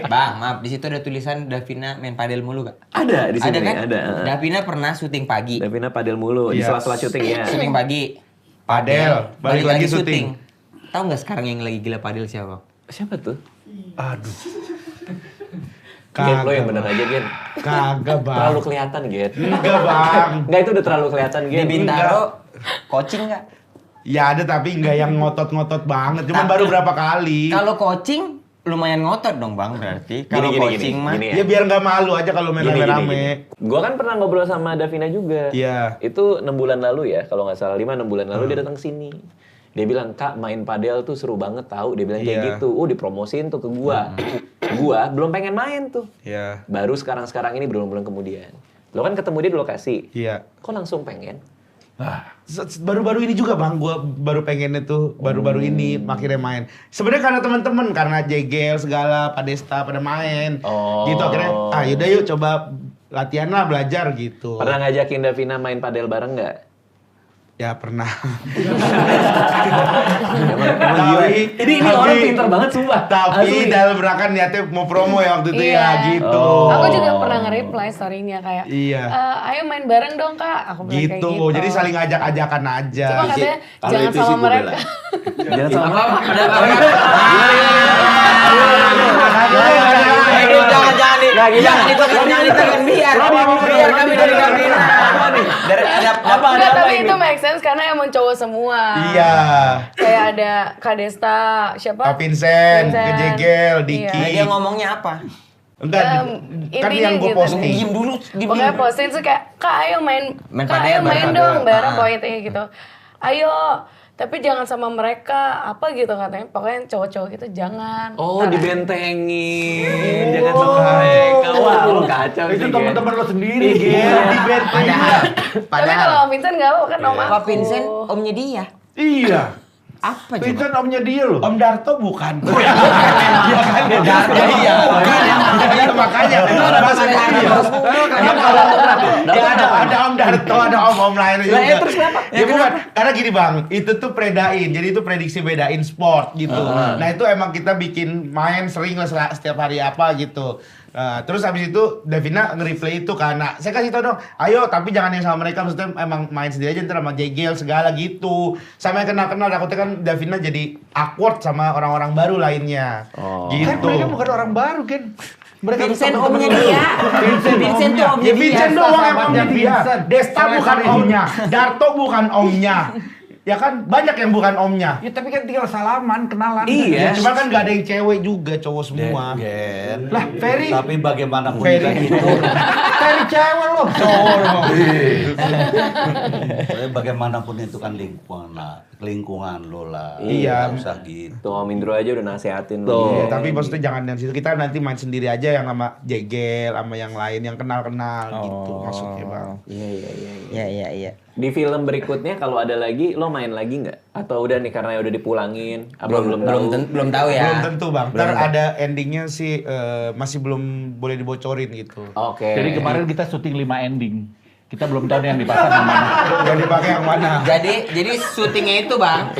Bang, maaf di situ ada tulisan Davina main padel mulu gak? Ada di sini Ada kan? ada. Davina pernah syuting pagi. Davina padel mulu di Iya. sela-sela syuting ya. Syuting pagi. Padel, balik lagi syuting. Tahu nggak sekarang yang lagi gila padel siapa? Siapa tuh? Aduh. Gen, lo yang bener aja Gen. Kagak, Bang. Terlalu kelihatan Gen. Enggak, Bang. Enggak itu udah terlalu kelihatan Di Gen. Bintaro coaching nggak? Ya ada tapi enggak yang ngotot-ngotot banget. Cuman Tapi- baru berapa kali. Kalau coaching lumayan ngotot dong bang berarti. Kalau Gini, coaching mah. gini Ya biar nggak malu aja kalau main rame-rame. Gue kan pernah ngobrol sama Davina juga. Iya. Itu 6 bulan lalu ya, kalau nggak salah 5-6 bulan lalu dia datang sini. Dia bilang, "Kak, main padel tuh seru banget tahu." Dia bilang kayak Iya. gitu. Dipromosin tuh ke gua. Gua belum pengen main tuh. Iya. Baru sekarang-sekarang ini bulan kemudian. Lo kan ketemu dia di lokasi. Iya. Kok langsung pengen? Baru-baru ini juga Bang, gua baru pengen itu baru-baru ini akhirnya main. Sebenarnya karena teman-teman, karena Jegel segala, Padesta pada main. Oh. Gitu akhirnya, yaudah yuk coba latihan lah, belajar gitu. Pernah ngajakin Davina main padel bareng nggak? Ya pernah. Tapi, ini orang pinter banget sumpah. Tapi Asli. dalam rangka niatnya mau promo ya waktu itu Iya. ya gitu. Aku juga pernah nge-reply story-nya kayak, Iya. ayo main bareng dong kak. Aku bilang kayak Gitu. gitu. Jadi saling ajak-ajakan aja. Cuma katanya Kalau jangan itu sama sih gua mereka. bilang. Jangan sama Jangan ditekan biar kami dari Davina. Enggak, tapi itu make sense karena emang cowok semua. Iya. Kayak ada Kak Desta, siapa? Kak Vincent, Vincent. Kejegel, Iya. Diki. Nah, dia ngomongnya apa? Enggak, kan intinya yang gue gitu. posting. Diem dulu. Pokoknya posting tuh kayak, Kak ayo main Main Kak padel, ayo main main padel. dong bareng Ah. pokoknya kayak gitu. Ayo, tapi jangan sama mereka, apa gitu katanya. Pokoknya cowok-cowok gitu jangan. Oh, Ntar- dibentengin. Jangan sama mereka. Wah, lo kacau Itu sih, Gen. teman-teman lo sendiri, Iya. Gen. Tapi kalau Vincent nggak apa kan om aku. Pak Vincent omnya dia. Iya. Apa coba? Vincent omnya dia loh. Om Darto bukan. Iya kan? Iya. Iya, makanya. Maksud dia. Ya ada Om Darto, ada om lain juga. Lah, terus kenapa? Ya bukan, karena gini Bang, itu tuh predain. Jadi itu prediksi bedain sport gitu. Nah, itu emang kita bikin main sering lah setiap hari apa gitu. Terus habis itu Davina nge-replay itu karena saya kasih tau dong, ayo tapi jangan yang sama mereka, maksudnya emang main sendiri aja ntar sama Jegel segala gitu. Sama yang kenal-kenal, takutnya kan Davina jadi awkward sama orang-orang baru lainnya. Gitu. Kan mereka bukan orang baru, Ken. Mereka Vincent tuh omnya temen-temen dia. Vincent tuh omnya Ya dia. Vincent doang yang omnya dia. Vincent. Desta bukan Salah-salah omnya. Darto bukan omnya. Ya kan banyak yang bukan omnya. Ya tapi kan tinggal salaman, kenalan. Iya. Ya, cuma kan gak ada yang cewek juga, cowok semua. Gen. Lah, Ferry. Tapi bagaimanapun Ferry. kan itu. Ferry cewek loh. Cowok dong. Tapi bagaimanapun itu kan lingkungan lo lah. Iya. Nggak usah gitu. Tuh Om Indro aja udah nasehatin Iya, lo. tapi maksudnya jangan yang situ. Kita nanti main sendiri aja yang sama Jegel, sama yang lain yang kenal-kenal gitu maksudnya Bang. Iya. Di film berikutnya kalau ada lagi, lo main lagi nggak? Atau udah nih karena udah dipulangin? Apa belum tahu? Belum tahu ya. Belum tentu Bang. Ntar ada endingnya sih masih belum boleh dibocorin gitu. Oke. Jadi kemarin kita syuting 5 ending. Kita belum tahu nih yang dipasang yang mana. Yang dipakai yang mana? Jadi syutingnya itu Bang,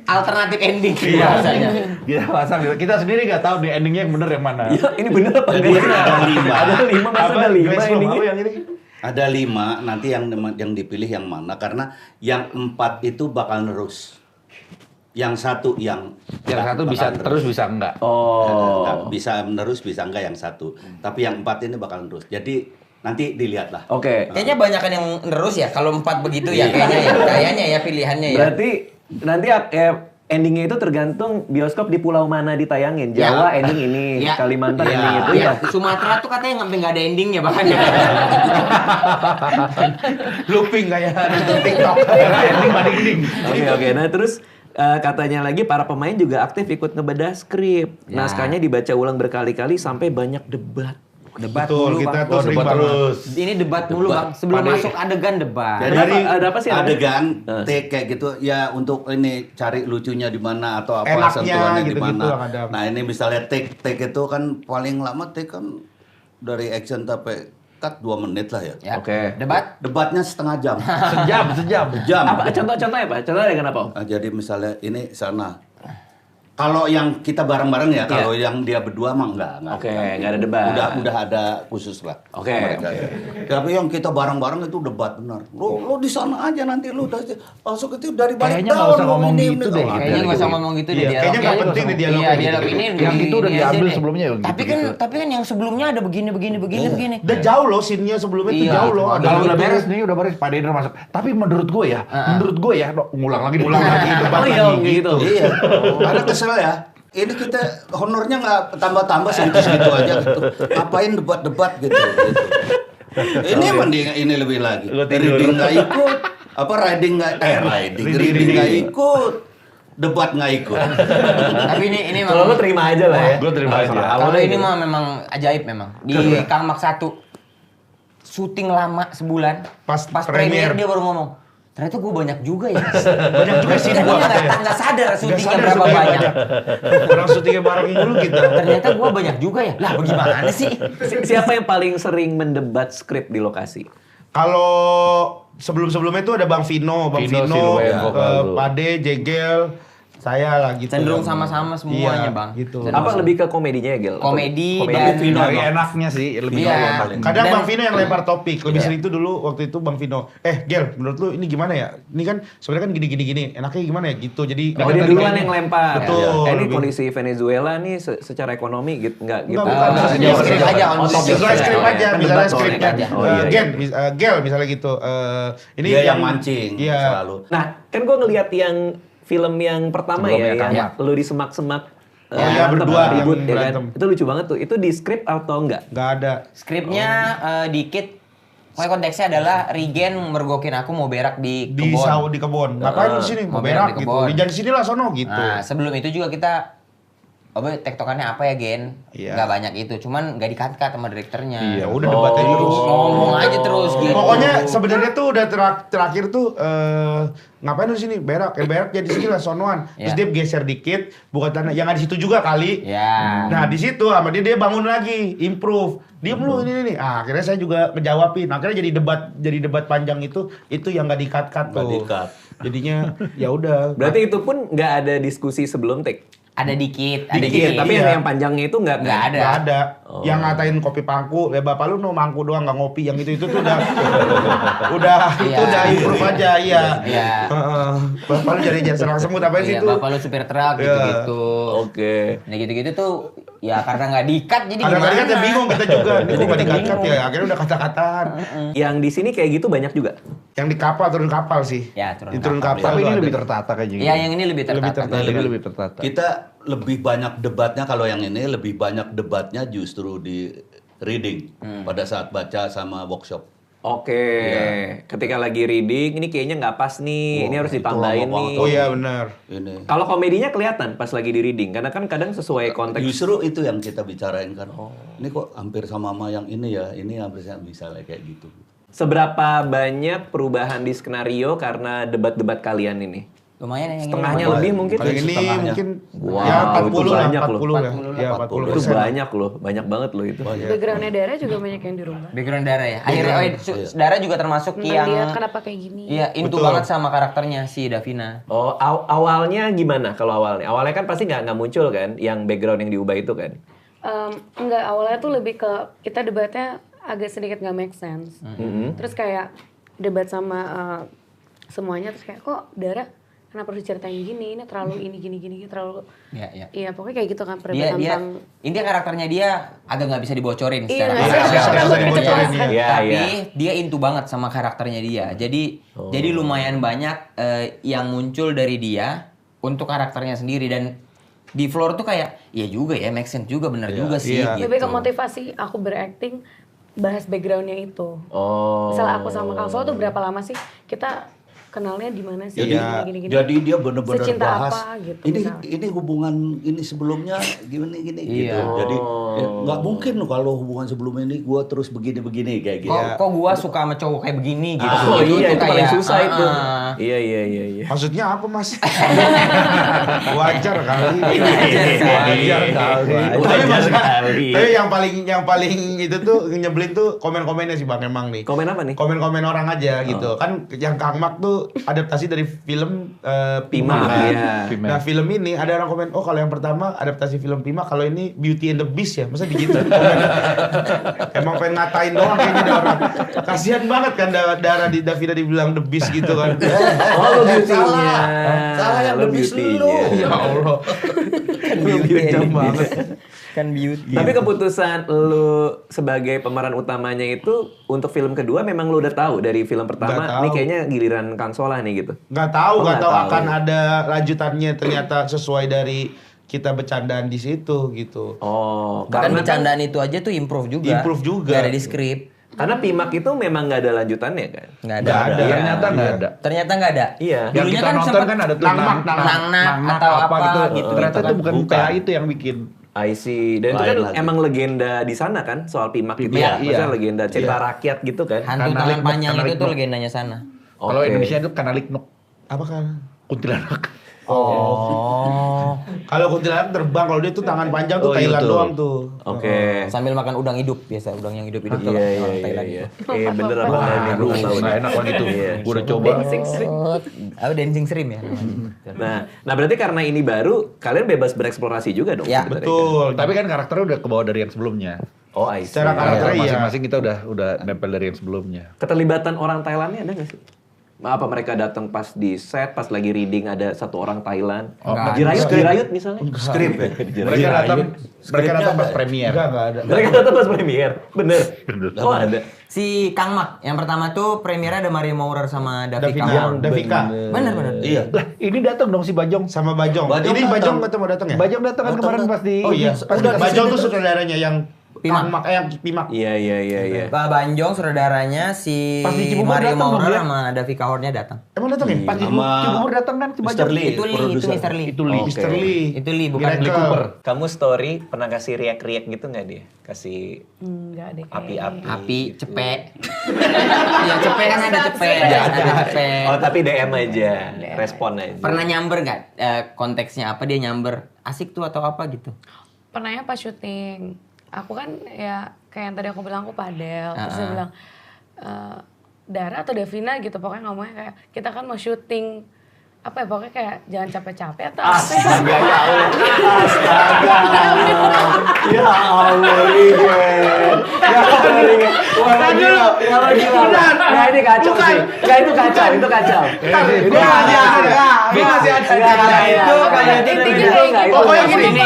alternatif ending bahasanya. Kita pasang, kita sendiri nggak tahu nih endingnya yang bener yang mana. Ya, ini bener apa Jadi enggak? ada 5. Ada 5, masa ada 5 Guys, lo endingnya? apa yang ini? Ada 5, nanti yang dipilih yang mana? Karena yang 4 itu bakal nerus. Yang satu yang satu bisa bakal terus bisa enggak. Nggak, bisa menerus, bisa enggak yang satu. Tapi yang 4 ini bakal nerus. Jadi nanti dilihatlah. Oke. Kayaknya banyakan yang nerus ya kalau 4 begitu ya Iya. kayaknya ya pilihannya ya. Berarti nanti endingnya itu tergantung bioskop di pulau mana ditayangin. Ya. Jawa ending ini, Ya. Kalimantan Ya. ending itu Iya, ya. Sumatera tuh katanya nggak ada endingnya bahkan. Looping kayak nonton TikTok. Ending banding. Oke. Nah terus katanya lagi para pemain juga aktif ikut ngebedah skrip. Ya. Naskahnya dibaca ulang berkali-kali sampai banyak debat. Debat Betul, mulu kita Bang. tuh sering banget. Ini debat mulu Bang. Sebelum masuk adegan debat. Jadi Ada apa sih? adegan take kayak gitu ya untuk ini cari lucunya di mana atau apa Enaknya sentuhannya di gitu-gitu mana. lah kadang. Nah, ini misalnya take itu kan paling lama take kan dari action sampai cut 2 menit lah ya. Ya. Oke. Debat. Debatnya setengah jam. Sejam. Jam. Apa contohnya apa? Contohnya dengan apa? Om? Nah, jadi misalnya ini sana. Kalau yang kita bareng-bareng ya, kalau yang dia berdua mah enggak. Oke, nggak ada debat. Udah ada khusus lah. Oke, Mereka. oke. Tapi yang kita bareng-bareng itu debat benar. Lu di sana aja nanti lu masuk itu dari balik Kayaknya nggak tahun usah lu ngomong ini, gitu ini. deh. Oh, Kayaknya nggak usah ngomong gitu deh Iya, dialog. kayaknya nggak penting nih dialog Iya, kayak dialog gitu. ini Yang itu udah ini diambil aja deh. sebelumnya ya, Tapi kan yang sebelumnya ada begini. Udah jauh loh scene-nya sebelumnya tuh Iya. jauh loh. Kalau udah beres nih, udah beres, Pak Deder masuk. Tapi menurut gue ya, ngulang lagi Ulang lagi debat Oh iya, lagi gitu. Iya. Karena kesel ya. Ini kita honornya nggak tambah-tambah segitu aja gitu. Ngapain debat-debat gitu. Ini mending ini lebih lagi. Reading nggak ikut. Reading nggak ikut. Debat nggak ikut. Tapi ini Kalau lo terima aja lah ya. Gue terima aja. Kalau ini mah memang ajaib memang. Di Kangmak 1 syuting lama sebulan. Pas premier premier. dia baru ngomong. Ternyata gue banyak juga ya. Banyak juga sih Kita gua. nggak sadar syutingnya sadar berapa syutingnya banyak. Orang syutingnya bareng dulu kita. Ternyata gue banyak juga ya. Lah bagaimana sih? Siapa yang paling sering mendebat skrip di lokasi? Kalau sebelum-sebelumnya itu ada Bang Vino, Vino, Silwen, vokal. Pade, Jegel, saya lah gitu. Cenderung sama-sama semuanya, Iya, Bang. gitu. Cenderung Apa lebih ke komedinya ya, Gel? komedi Komedi. dan Vino Dari no. enaknya sih, lebih Iya. yang paling. Kadang Dan- Bang Vino yang lempar topik. Lebih Iya. sering itu dulu waktu itu Bang Vino. Gel, menurut lu ini gimana ya? Ini kan sebenarnya kan gini. Enaknya gimana ya gitu. Jadi Oh, dia tadi duluan kayaknya- yang lempar. Betul. Ini kondisi Venezuela nih secara ekonomi gitu nggak gitu. Enggak, bukan. Ah, Misalnya skrip skrip aja, Oh, topik Misalnya aja. skrip Oh, aja, iya. Kan misalnya debat soalnya skripnya. kan. Oh, iya. Gel misalnya gitu. Ini Dia yang mancing Iya. selalu. Nah, kan gue ngelihat yang film yang pertama Sebelumnya ya, yang Kangmak. lu di semak-semak iya, berantem, berdua ribut yang ya kan. berantem. Itu lucu banget tuh. Itu di skrip atau enggak? Enggak ada. skripnya dikit. Pokoknya konteksnya adalah Regen mergokin aku mau berak di Di kebun. di kebun. Ngapain di sini? Mau Mau berak di berak gitu. kebun. Di jangan di sini lah sono gitu. Nah, sebelum itu juga kita tektokannya apa ya, Gen? Iya. Nggak banyak itu, cuman nggak di-cut-cut sama direkturnya. Ya udah debat aja terus. Ngomong aja terus gitu. Pokoknya sebenarnya tuh udah terakhir tuh ngapain lu di sini? Berak jadi sini lah sonoan. Terus dia geser dikit, bukan tanah yang ada di situ juga kali. Ya. Nah, di situ sama dia bangun lagi, improve. Diem lu ini. Akhirnya saya juga ngejawabin. Akhirnya jadi debat panjang itu yang enggak di-cut tuh. Nggak di-cut. Jadinya ya udah. Berarti itu pun nggak ada diskusi sebelum take. Ada dikit. Tapi iya. yang panjangnya itu nggak Nggak ada. Nggak ada. Yang ngatain kopi pangku, ya bapak lu no mangku doang nggak ngopi. Yang itu tuh udah itu udah improve aja, iya. Iya. Bapak lu jangan serang semut apa sih Iya, itu? bapak lu supir truk gitu-gitu. Oke. Nah gitu-gitu tuh ya karena nggak di-cut jadi Ada gimana? kali kan bingung kita juga. Ini kok nggak di-cut ya? Akhirnya udah kata-kataan. Yang di sini kayak gitu banyak juga. Yang di kapal turun kapal sih. Ya, turun Di Tapi ini tuh lebih ada. tertata kayaknya. Iya, yang ini lebih tertata. Ini lebih tertata. Kita lebih banyak debatnya kalau yang ini lebih banyak debatnya justru di reading pada saat baca sama workshop. Oke. Ketika lagi reading, ini kayaknya nggak pas nih. Ini harus ditambahin lama nih. banget. Oh iya benar. Ini Kalau komedinya kelihatan pas lagi di reading, karena kan kadang sesuai konteks. justru itu yang kita bicarain kan. Ini kok hampir sama yang ini ya. Ini hampir misalnya kayak gitu. Seberapa banyak perubahan di skenario karena debat-debat kalian ini? Lumayan yang Setengahnya lebih mungkin? Kalau ini setengahnya. mungkin Wow, ya itu 40 lah, banyak 40 lah. Ya 40. Itu 40%. banyak loh, banyak banget loh itu. Backgroundnya Dara juga banyak yang dirubah. background Dara ya. Akhirnya Dara juga termasuk Tentang yang dia kenapa kayak gini. iya into Betul. banget sama karakternya si Davina. Oh, awalnya gimana kalau awalnya? Awalnya kan pasti nggak muncul kan, yang background yang diubah itu kan? Enggak, awalnya tuh lebih ke kita debatnya agak sedikit nggak make sense. Terus kayak debat sama semuanya terus kayak kok Dara kenapa harus diceritain gini? Ini terlalu ini gini terlalu. Iya, iya. Iya pokoknya kayak gitu kan Dia tentang. intinya karakternya dia agak nggak bisa dibocorin Iya secara nggak sih? karakter. Nggak bisa dibocorin, Keceplosan. Iya, Tapi iya. dia into banget sama karakternya dia. Jadi lumayan banyak yang muncul dari dia untuk karakternya sendiri dan di floor tuh kayak iya juga ya make sense juga benar juga sih Iya. gitu. Lebih ke motivasi aku berakting bahas backgroundnya itu. Oh. Misalnya aku sama Kang Sol tuh berapa lama sih kita kenalnya di mana sih? Iya. Gini-gini. Jadi dia benar-benar Secinta bahas apa gitu, ini misalnya. ini hubungan ini sebelumnya gini Iya. gitu. Jadi ya, nggak mungkin loh kalau hubungan sebelum ini gua terus begini kayak gitu. Kok gua suka sama cowok kayak begini gitu. Oh iya, itu paling susah itu. ah. Iya. Maksudnya apa mas? Wajar kali. Tapi yang paling itu tuh nyebelin tuh komen-komennya sih bang emang nih. Komen apa nih? Komen-komen orang aja gitu. Kan yang Kang Mak tuh adaptasi dari film Pima kan. Iya. Nah film ini ada orang komen, oh kalau yang pertama adaptasi film Pima, kalau ini Beauty and the Beast ya. Masa begitu? Emang pengen ngatain doang kayaknya ada orang. Kasihan banget kan Davina dibilang the Beast gitu kan. Oh, lo beauty-nya. Salah yang Lo the Beast beauty-nya. lu. Ya Allah. Kejam banget. Kan beauty. Tapi keputusan lu sebagai pemeran utamanya itu untuk film kedua memang lu udah tahu dari film Nggak pertama, tahu. nih kayaknya giliran Kang Solah nih gitu. Nggak tahu Oh, nggak tahu. akan ada lanjutannya ternyata sesuai dari kita bercandaan di situ gitu. Oh, Bahkan karena bercandaan itu aja tuh improve juga. Improve juga. Gak ada di skrip. karena Pimak itu memang nggak ada lanjutannya kan. Nggak ada. Nggak ada. Iya. Ternyata nggak ada. Ternyata nggak ada. Iya. Yang Dulunya kita kan nonton sempet kan ada tuh Nangmak, Nangnak atau apa gitu. Ternyata kan. itu bukan PA itu yang bikin. I see. Dan itu Lain kan lagi. emang legenda di sana kan soal Pimak itu. Iya, Maksudnya iya. legenda cerita rakyat gitu kan. Hantu Kanalik tangan Nuk, panjang Kanalik itu tuh Nuk. legendanya sana. Kalau Oke. Indonesia itu Kanalik Nuk, Apa kan? kuntilanak. Oh. Kalau kuntilanak terbang, kalau dia tuh tangan panjang tuh Oh, Thailand itu. doang tuh. Oke. Sambil makan udang hidup biasa, udang yang hidup-hidup tuh Iya, orang iya, Thailand iya. itu. Bener apa enggak nih? Gue tahu. Nggak enak lagi tuh. Iya. Gue udah coba. Oh, dancing shrimp ya. Nah berarti karena ini baru, kalian bebas bereksplorasi juga dong? Ya, sebenarnya. Betul. Tapi kan karakternya udah ke bawah dari yang sebelumnya. Oh, I see. Secara karakter iya. Masing-masing kita udah nempel dari yang sebelumnya. Keterlibatan orang Thailandnya ada nggak sih? Apa mereka datang pas di set, pas lagi reading ada satu orang Thailand? Jirayut misalnya? Skrip ya. Mereka datang pas premier. Enggak ada. Mereka datang pas premier, bener. Oh ada. Si Kang Mak, yang pertama tuh premiernya ada Mario Maurer sama Davi Davina, Kamon. Davika. Bener. Iya. Lah, ini datang dong si Bajong. Sama Bajong. Bajong Ini datang. Bajong ketemu datang ya? Bajong datang kan kemarin pas di Oh iya. pas Udah di- Bajong tuh sutradaranya yang Pimak. Pimak. Iya. Pak Banjong saudaranya si Pas di Cibubur Mario datang Maurer dia. sama Davi Kahornya datang. Emang datang ya? Pas Sama Cibubur datang kan Mr. Lee, Itu Lee, itu produser. Mr. Lee. Itu Lee. Mr. Lee. Itu Lee, bukan Miracle. Lee Cooper. Kamu story pernah kasih riak-riak gitu nggak dia? Kasih Enggak deh kayaknya. api-api. Api, cepek. Ya cepek kan ada cepek, ada cepek. Oh tapi DM aja, respon aja. Pernah nyamber nggak? Konteksnya apa dia nyamber? Asik tuh atau apa gitu? Pernahnya pas syuting, aku kan ya kayak yang tadi aku bilang aku padel, terus dia bilang Dara atau Davina gitu, pokoknya ngomongnya kayak kita kan mau syuting apa ya, pokoknya kayak jangan capek-capek atau apa. Astaga ya Allah. Astaga. Ya Allah Rigen. Ya Allah Rigen. Wah gila. Wah gila. Nah ini kacau sih. Enggak itu kacau, itu kacau. Itu masih ada. Itu kayak Pokoknya gini.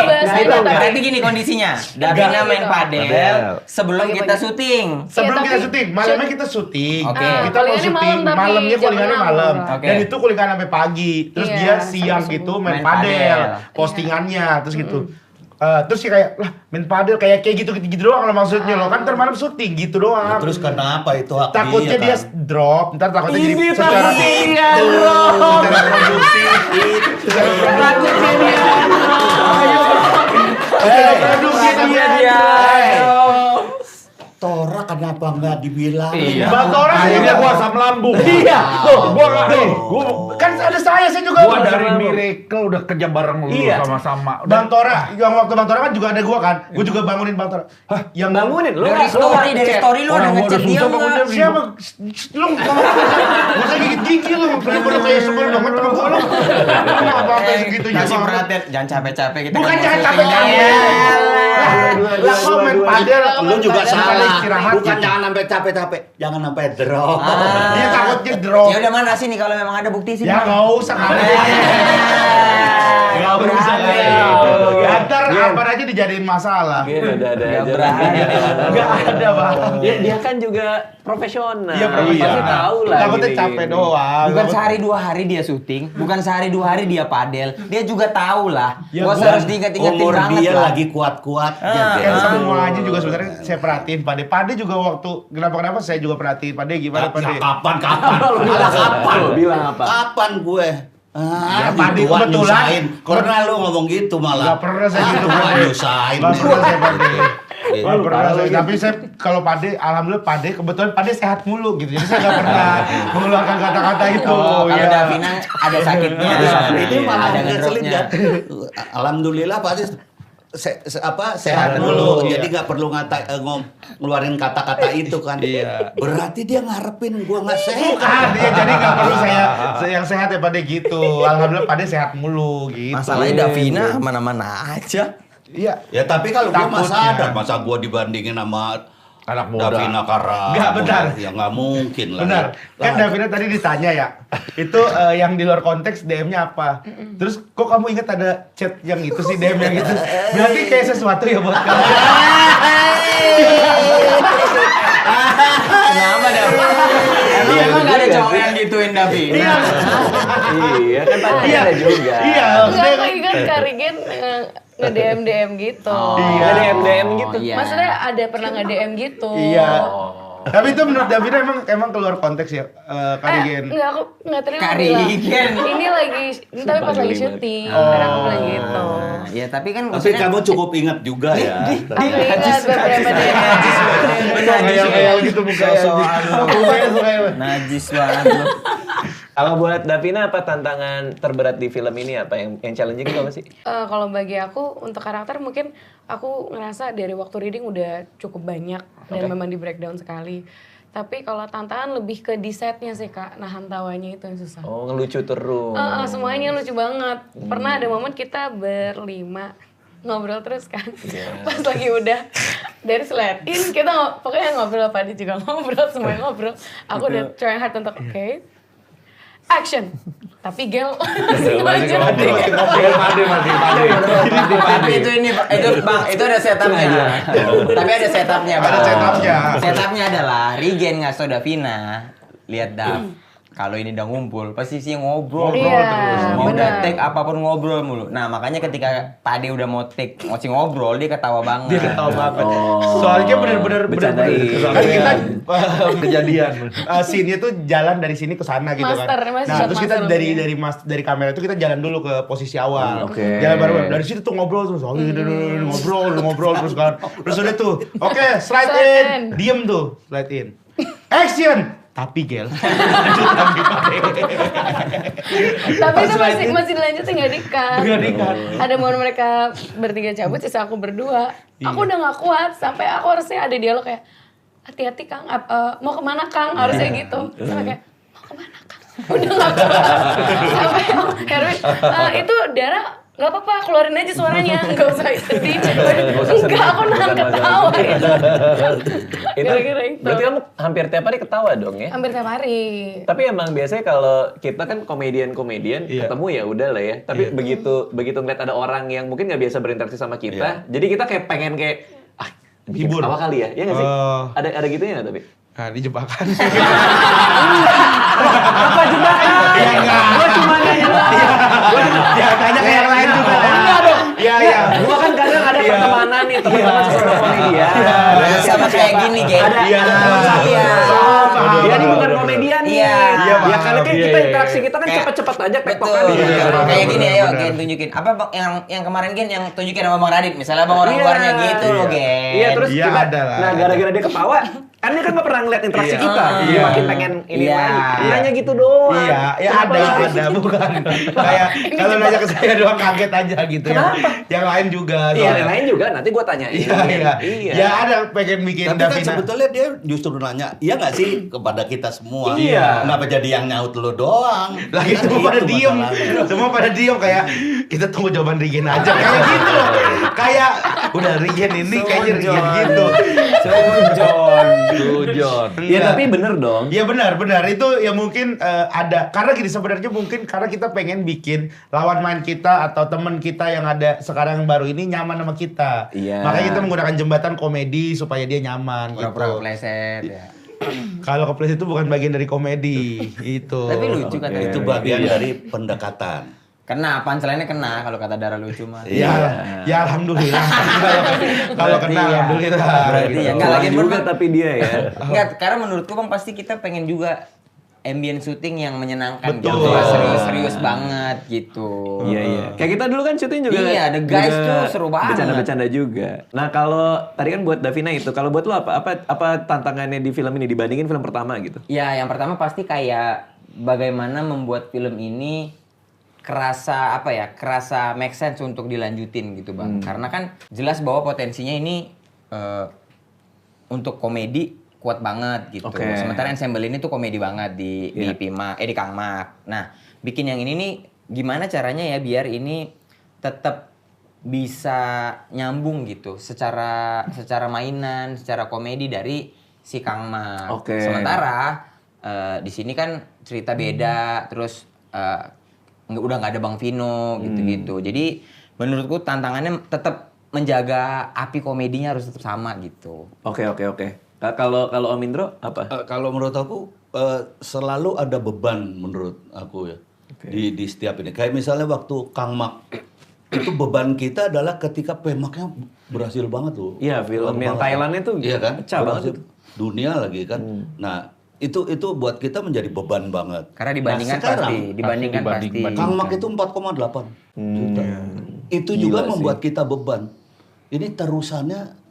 Berarti gini kondisinya. Davina main padel sebelum kita syuting. Sebelum Iya, kita tapi syuting, malamnya kita syuting. Oke. Kita mau Kuliahnya syuting, malam tapi malamnya jam kuliahnya 6 malam. Oke. Dan itu kuliah sampai pagi. Terus Iya, dia sampai siang subuh. gitu main Main padel. padel. Postingannya terus gitu. Terus sih kayak lah main padel kayak gitu doang kalau maksudnya lo kan ntar malam syuting gitu doang. Terus kenapa itu hak Takutnya dia kan? drop, ntar takutnya jadi Ini secara takutnya dia drop. secara produksi. Secara Takutnya dia. secara produksi dia. Tora kenapa nggak dibilang? Bang Tora Akhirnya gua asam lambung. Iya. Tuh, gua nggak nih. kan ada saya juga. Gua dari Miracle udah kerja bareng lu Iya. sama-sama. Bang Tora, yang waktu Bang Tora kan juga ada gua kan. Gua juga bangunin Bang Tora. Hah, yang Bangunin lu. Dari story lu ada Orang gua ngechat udah dia susah bangun nggak? dia. siapa? Lu ngomong gua usah gigit gigi lu. Udah kayak sebel banget temen gua lu. Lu apa segitunya Kasih banget. perhatian, jangan capek-capek kita. Bukan kan jangan mau capek-capek. syuting. Lah kok main padel Lu juga salah. istirahat. Bukan jangan sampai capek-capek, jangan sampai drop. Dia takutnya drop. Ya udah mana sini kalau memang ada bukti sini. Ya nggak usah kali. Nggak usah berani. kali. Gitu. Ya ntar apa aja dijadiin masalah. Ada Nggak aja. berani. Nggak ada bang. Dia kan juga profesional. Iya profesional. Pasti tahu lah. Takutnya gini-gini. capek doang. Bukan sehari 2 hari dia syuting, bukan sehari 2 hari dia padel. Dia juga tahu lah. Ya, Bos gua- harus diingat-ingatin Umur banget dia lah. lagi kuat-kuatnya. Kan Jen. semuanya juga sebenarnya saya perhatiin Pade. Pade juga waktu kenapa saya juga perhatiin Pade gimana Pade. Ya, kapan? Malah kapan? Lu bilang apa? Kapan gue? Ya, Tua Pade kebetulan. nyusahin. Pernah lu ngomong gitu malah. Nggak pernah saya gitu, Tua Pade. nyusahin. Nggak pernah saya Pade. Iya. Nggak pernah saya. Tapi saya kalau Pade, alhamdulillah Pade kebetulan Pade sehat mulu gitu. Jadi saya nggak pernah mengeluarkan kata-kata itu. Oh, kalau ya. Davina ada sakitnya, Ini malah ada ngeselin ngedropnya. ya. Alhamdulillah pasti sehat dulu, Iya. jadi nggak perlu ngeluarin kata-kata itu kan. Berarti dia ngarepin gua nggak sehat. Bukan, dia jadi nggak perlu saya yang sehat ya Pade gitu. Alhamdulillah Pade sehat mulu gitu. Masalahnya Davina mana-mana aja. Iya. Ya tapi kalau gua masa Takutnya. ada, masa gua dibandingin sama Anak muda. Davina Kara. Nggak, benar. Ya nggak mungkin lah. Benar. Kan Lah, Davina tadi ditanya ya, itu yang di luar konteks DM-nya apa? Terus kok kamu ingat ada chat yang itu sih DM yang itu? Berarti kayak sesuatu ya buat kamu. Kenapa Davi? Emang gak ada cowok yang gituin Davi? Iya. Iya kan pasti Iya. ada juga. Iya. Enggak, aku ingat Karigen nge-DM gitu. Iya. Ada DM gitu. Iya. Maksudnya ada pernah nge-DM gitu. Iya. Tapi itu menurut Davina emang keluar konteks ya, Karigen. Enggak, aku enggak terima Karigen. bilang. Ini lagi, ini tapi pas lagi syuting. Karena aku bilang gitu. Ya tapi kan tapi kamu cukup ingat juga ya. Aku ingat beberapa dia. Kayak gitu bukan. Najis banget lu. Kalau buat Davina apa tantangan terberat di film ini apa yang challenging itu apa sih? Kalau bagi aku untuk karakter mungkin aku ngerasa dari waktu reading udah cukup banyak dan memang di breakdown sekali. Tapi kalau tantangan lebih ke di setnya sih Kak, nahan tawanya itu yang susah. Oh ngelucu terus. Semuanya lucu banget. Pernah ada momen kita berlima ngobrol terus kan. Pas lagi udah dari seletin kita pokoknya ngobrol, Padi juga ngobrol, semuanya ngobrol. Aku udah trying hard untuk oke. Action. Tapi gel Masih Tapi itu Bang, itu ada setupnya. Tapi ada setupnya Bang. Ada setupnya. Setupnya adalah Regen ngasih tau Davina, lihat Dav. kalau ini udah ngumpul pasti sih ngobrol. Iya, Mau udah benar. take apapun ngobrol mulu. Nah makanya ketika Pade udah mau take masih ngobrol dia ketawa banget. Dia ketawa banget. Oh. Soalnya bener-bener Bercandain. kan kita Kejadian. scene-nya tuh jalan dari sini ke sana gitu Master, kan. masih Nah, shot terus kita master dari kamera itu kita jalan dulu ke posisi awal. Oke. Jalan baru dari situ tuh ngobrol terus. Oh, ngobrol terus kan. Terus udah tuh. Oke, slide Slide in. in. Diem tuh, slide in. Action. Tapi Gel. Tapi itu masih dilanjutin nggak di-cut. Nggak di-cut. Ada momen mereka bertiga cabut, sisa aku berdua. Aku udah nggak kuat, sampai aku harusnya ada dialog kayak, hati-hati Kang, mau kemana Kang? Harusnya gitu. Sampai kayak, mau kemana Kang? Udah nggak kuat. Sampai Herwin, itu Dara nggak apa-apa, keluarin aja suaranya, nggak usah sedih. Enggak, aku nahan ketawa gitu. Gara-gara itu. Berarti kamu hampir tiap hari ketawa dong ya? Hampir tiap hari. Tapi emang biasanya kalau kita kan komedian Iya. ketemu ya udah lah ya. Tapi begitu ngeliat ada orang yang mungkin nggak biasa berinteraksi sama kita, jadi kita kayak pengen kayak bikin Hibur. apa kali ya? Iya nggak sih? Oh. Ada gitunya nggak tapi? Nah, di jebakan. Apa jebakan? Ya enggak. Gue cuma nanya lah. Ya, tanya ke yang lain juga. Enggak dong. Iya, iya. Gue kan kadang ada Iya. pertemanan nih, teman-teman sesama komedian. Sama kayak gini, Gen. Ada Iya. teman saya. Paham, Dia ini paham, bukan paham. komedian nih. Iya. Iya, Ya paham. karena kan Iya, kita iya. interaksi kita kan Kayak- cepet-cepet aja Betul. tektokan. Iya, Kayak gini benar, ayo benar. Gen tunjukin. Apa Bang, yang kemarin Gen yang tunjukin sama Bang Radit. Misalnya Bang orang Iya. luarnya gitu loh Gen. Iya terus Iya, kita, ada lah. nah gara-gara dia ketawa, kan dia kan nggak pernah ngeliat interaksi Iya. kita, dia Iya. makin pengen ini Iya. lagi. Nanya gitu doang. Iya, ya Kenapa ada, sih? bukan. Kayak kalau nanya ke saya doang kaget aja gitu. Yang lain juga. Iya, soalnya. yang lain juga nanti gue tanyain. Iya, iya. Iya. Ya ada pengen bikin Tapi kan Davina. sebetulnya dia justru nanya, iya nggak sih kepada kita semua? Iya. Kenapa jadi yang nyaut lu doang? Lagi Kan semua pada itu diem, masalahnya. semua pada diem kayak kita tunggu jawaban Rigen aja kayak gitu loh. Kayak udah Rigen ini kayaknya Rigen gitu. John. Iya tapi bener dong. Ya benar itu ya mungkin ada karena gini sebenarnya mungkin karena kita pengen bikin lawan main kita atau teman kita yang ada sekarang yang baru ini nyaman sama kita. Iya. Makanya kita menggunakan jembatan komedi supaya dia nyaman Pura-pura gitu. kepleset ya. Kalau kepleset itu bukan bagian dari komedi itu. Tapi lucu kan Itu bagian dari pendekatan. Kena, punchline-nya kena kalau kata Dara lucu mah. Ya, ya alhamdulillah. Kalau kena Iya. alhamdulillah. Berarti gitu. ya. Enggak lagi juga menurut tapi dia ya. Enggak, karena menurutku Bang pasti kita pengen juga ambient syuting yang menyenangkan Betul. gitu. Nggak serius-serius banget gitu. Iya iya. Kayak kita dulu kan syuting juga. Iya, The Guys juga tuh seru banget. Bercanda-bercanda juga. Nah kalau tadi kan buat Davina itu, kalau buat lo apa tantangannya di film ini dibandingin film pertama gitu? Ya, yang pertama pasti kayak bagaimana membuat film ini kerasa make sense untuk dilanjutin gitu Bang. Karena kan jelas bahwa potensinya ini untuk komedi kuat banget gitu. Oke. Sementara ensemble ini tuh komedi banget di Kang Mak. Nah, bikin yang ini nih gimana caranya ya biar ini tetap bisa nyambung gitu secara mainan, secara komedi dari si Kang Mak. Oke. Sementara di sini kan cerita beda, terus udah nggak ada Bang Vino gitu-gitu. Jadi menurutku tantangannya tetap menjaga api komedinya harus tetap sama gitu. Oke. Kalau Om Indro apa? Kalau menurut aku selalu ada beban menurut aku ya di setiap ini. Kayak misalnya waktu Kang Mak itu beban kita adalah ketika pemaknya berhasil banget loh. Iya, film Banget yang banget. Thailandnya tuh iya kan? pecah banget Berhasil dunia lagi kan. Nah, itu buat kita menjadi beban banget. Karena dibandingkan Nah, sekarang, dibandingkan pasti. Kang Mak itu 4,8 juta. Itu juga membuat kita beban. Ini terusannya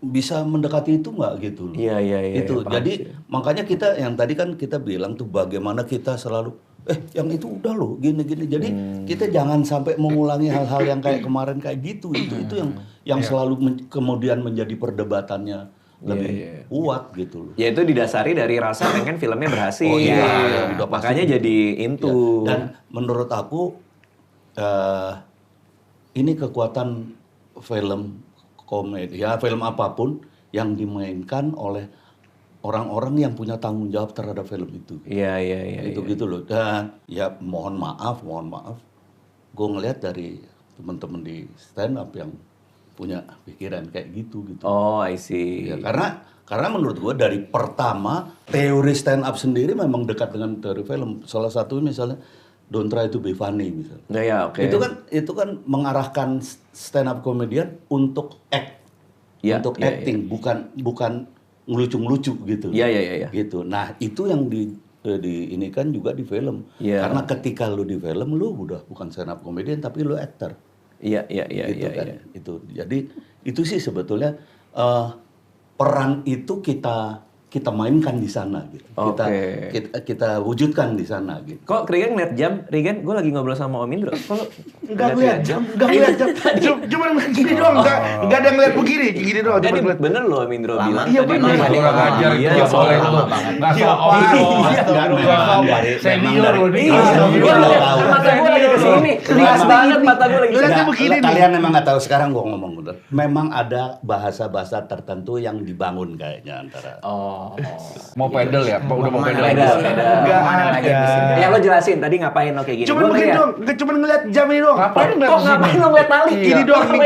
bisa mendekati itu nggak gitu loh. Iya, Itu. paham Jadi sih. makanya kita yang tadi kan kita bilang tuh bagaimana kita selalu yang itu udah loh gini-gini. Jadi kita jangan sampai mengulangi hal-hal yang kayak kemarin kayak gitu. Itu yang selalu kemudian menjadi perdebatannya lebih kuat gitu loh. Ya itu didasari dari rasa pengen filmnya berhasil. Oh iya, udah pasti. Makanya jadi into. Dan menurut aku ini kekuatan film komedi ya film apapun yang dimainkan oleh orang-orang yang punya tanggung jawab terhadap film itu. Iya. Itu gitu loh. Dan ya mohon maaf, gue ngelihat dari teman-teman di stand up yang punya pikiran kayak gitu. Oh, I see. Ya, karena Karena menurut gue dari pertama teori stand up sendiri memang dekat dengan teori film. Salah satu misalnya Don't Try to Be Funny misalnya. Nah, ya, oke. Itu kan mengarahkan stand up comedian untuk act, Ya, untuk ya, acting, bukan ngelucu-ngelucu gitu. Iya. Gitu. Nah itu yang ini kan juga di film. Iya. Karena ketika lu di film lu udah bukan stand up comedian tapi lu actor. Iya. Gitu kan. Itu. Jadi itu sih sebetulnya peran itu kita mainkan di sana gitu. Kita wujudkan di sana gitu. Kok Rigen ngeliat jam? Rigen, gue lagi ngobrol sama Om Indro. Kok lu Enggak ngeliat jam. Cuma gini doang, enggak ada ngeliat begini, gini doang. Tadi Cuma ngeliat. bener loh Om Indro bilang. Iya, tadi bener. dia Kurang ajar Iya, itu boleh lama tuh. banget. Nggak sopan. Senior loh dia. Gue liat mata gue lagi kesini. Keras banget mata gue lagi Lihatnya kesini. begini nih. Kalian memang nggak tahu sekarang gua ngomong bener. Memang ada bahasa-bahasa tertentu yang dibangun kayaknya antara. Mau pedal ya? Udah mau pedal. Enggak lagi ada. Ya lo jelasin tadi ngapain lo kayak gini. Cuman Gua begini ngeliat. doang, cuma ngeliat jam ini doang. Ngapain ngeliat Kok sini? ngapain lo ngeliat tali? Ini doang nih,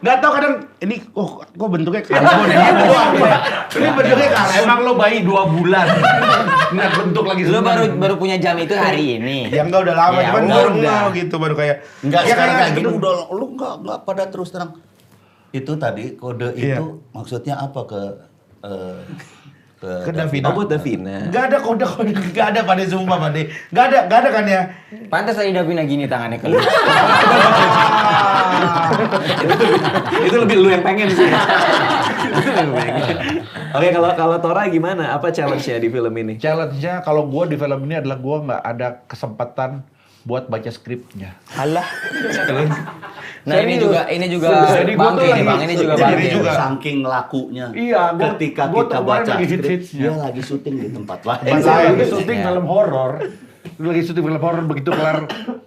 nggak tahu kadang ini kok bentuknya karbon ya. Ini bentuknya karbon. Emang lo bayi 2 bulan. Nggak bentuk lagi Lu sebenarnya. baru punya jam itu hari ini. Ya enggak udah lama, Ya cuman udah. baru ngeh gitu, baru kayak Enggak ya sekarang kayak kayak gini udah lu enggak pada terus terang. Itu tadi kode Iya. itu maksudnya apa ke ke Davina. Oh buat Davina. Enggak ada kode-kode, enggak ada pada sumpah Pade. Enggak ada kan ya? Pantas tadi Davina gini tangannya ke lu. Itu lebih lu yang pengen sih. Itu lu yang pengen. Oke, kalau Tora gimana? Apa challenge-nya di film ini? Challenge-nya kalau gue di film ini adalah gue nggak ada kesempatan buat baca skripnya. Halah. Nah ini Serius. juga Jadi gua tuh bangke nih lagi- bang, ini juga jadi bangke. juga. saking lakunya. Iya, ketika gua kita kemarin baca lagi skrip, hits-hitsnya. dia lagi syuting di tempat lain. Pas Iya. lagi syuting film horor, begitu kelar,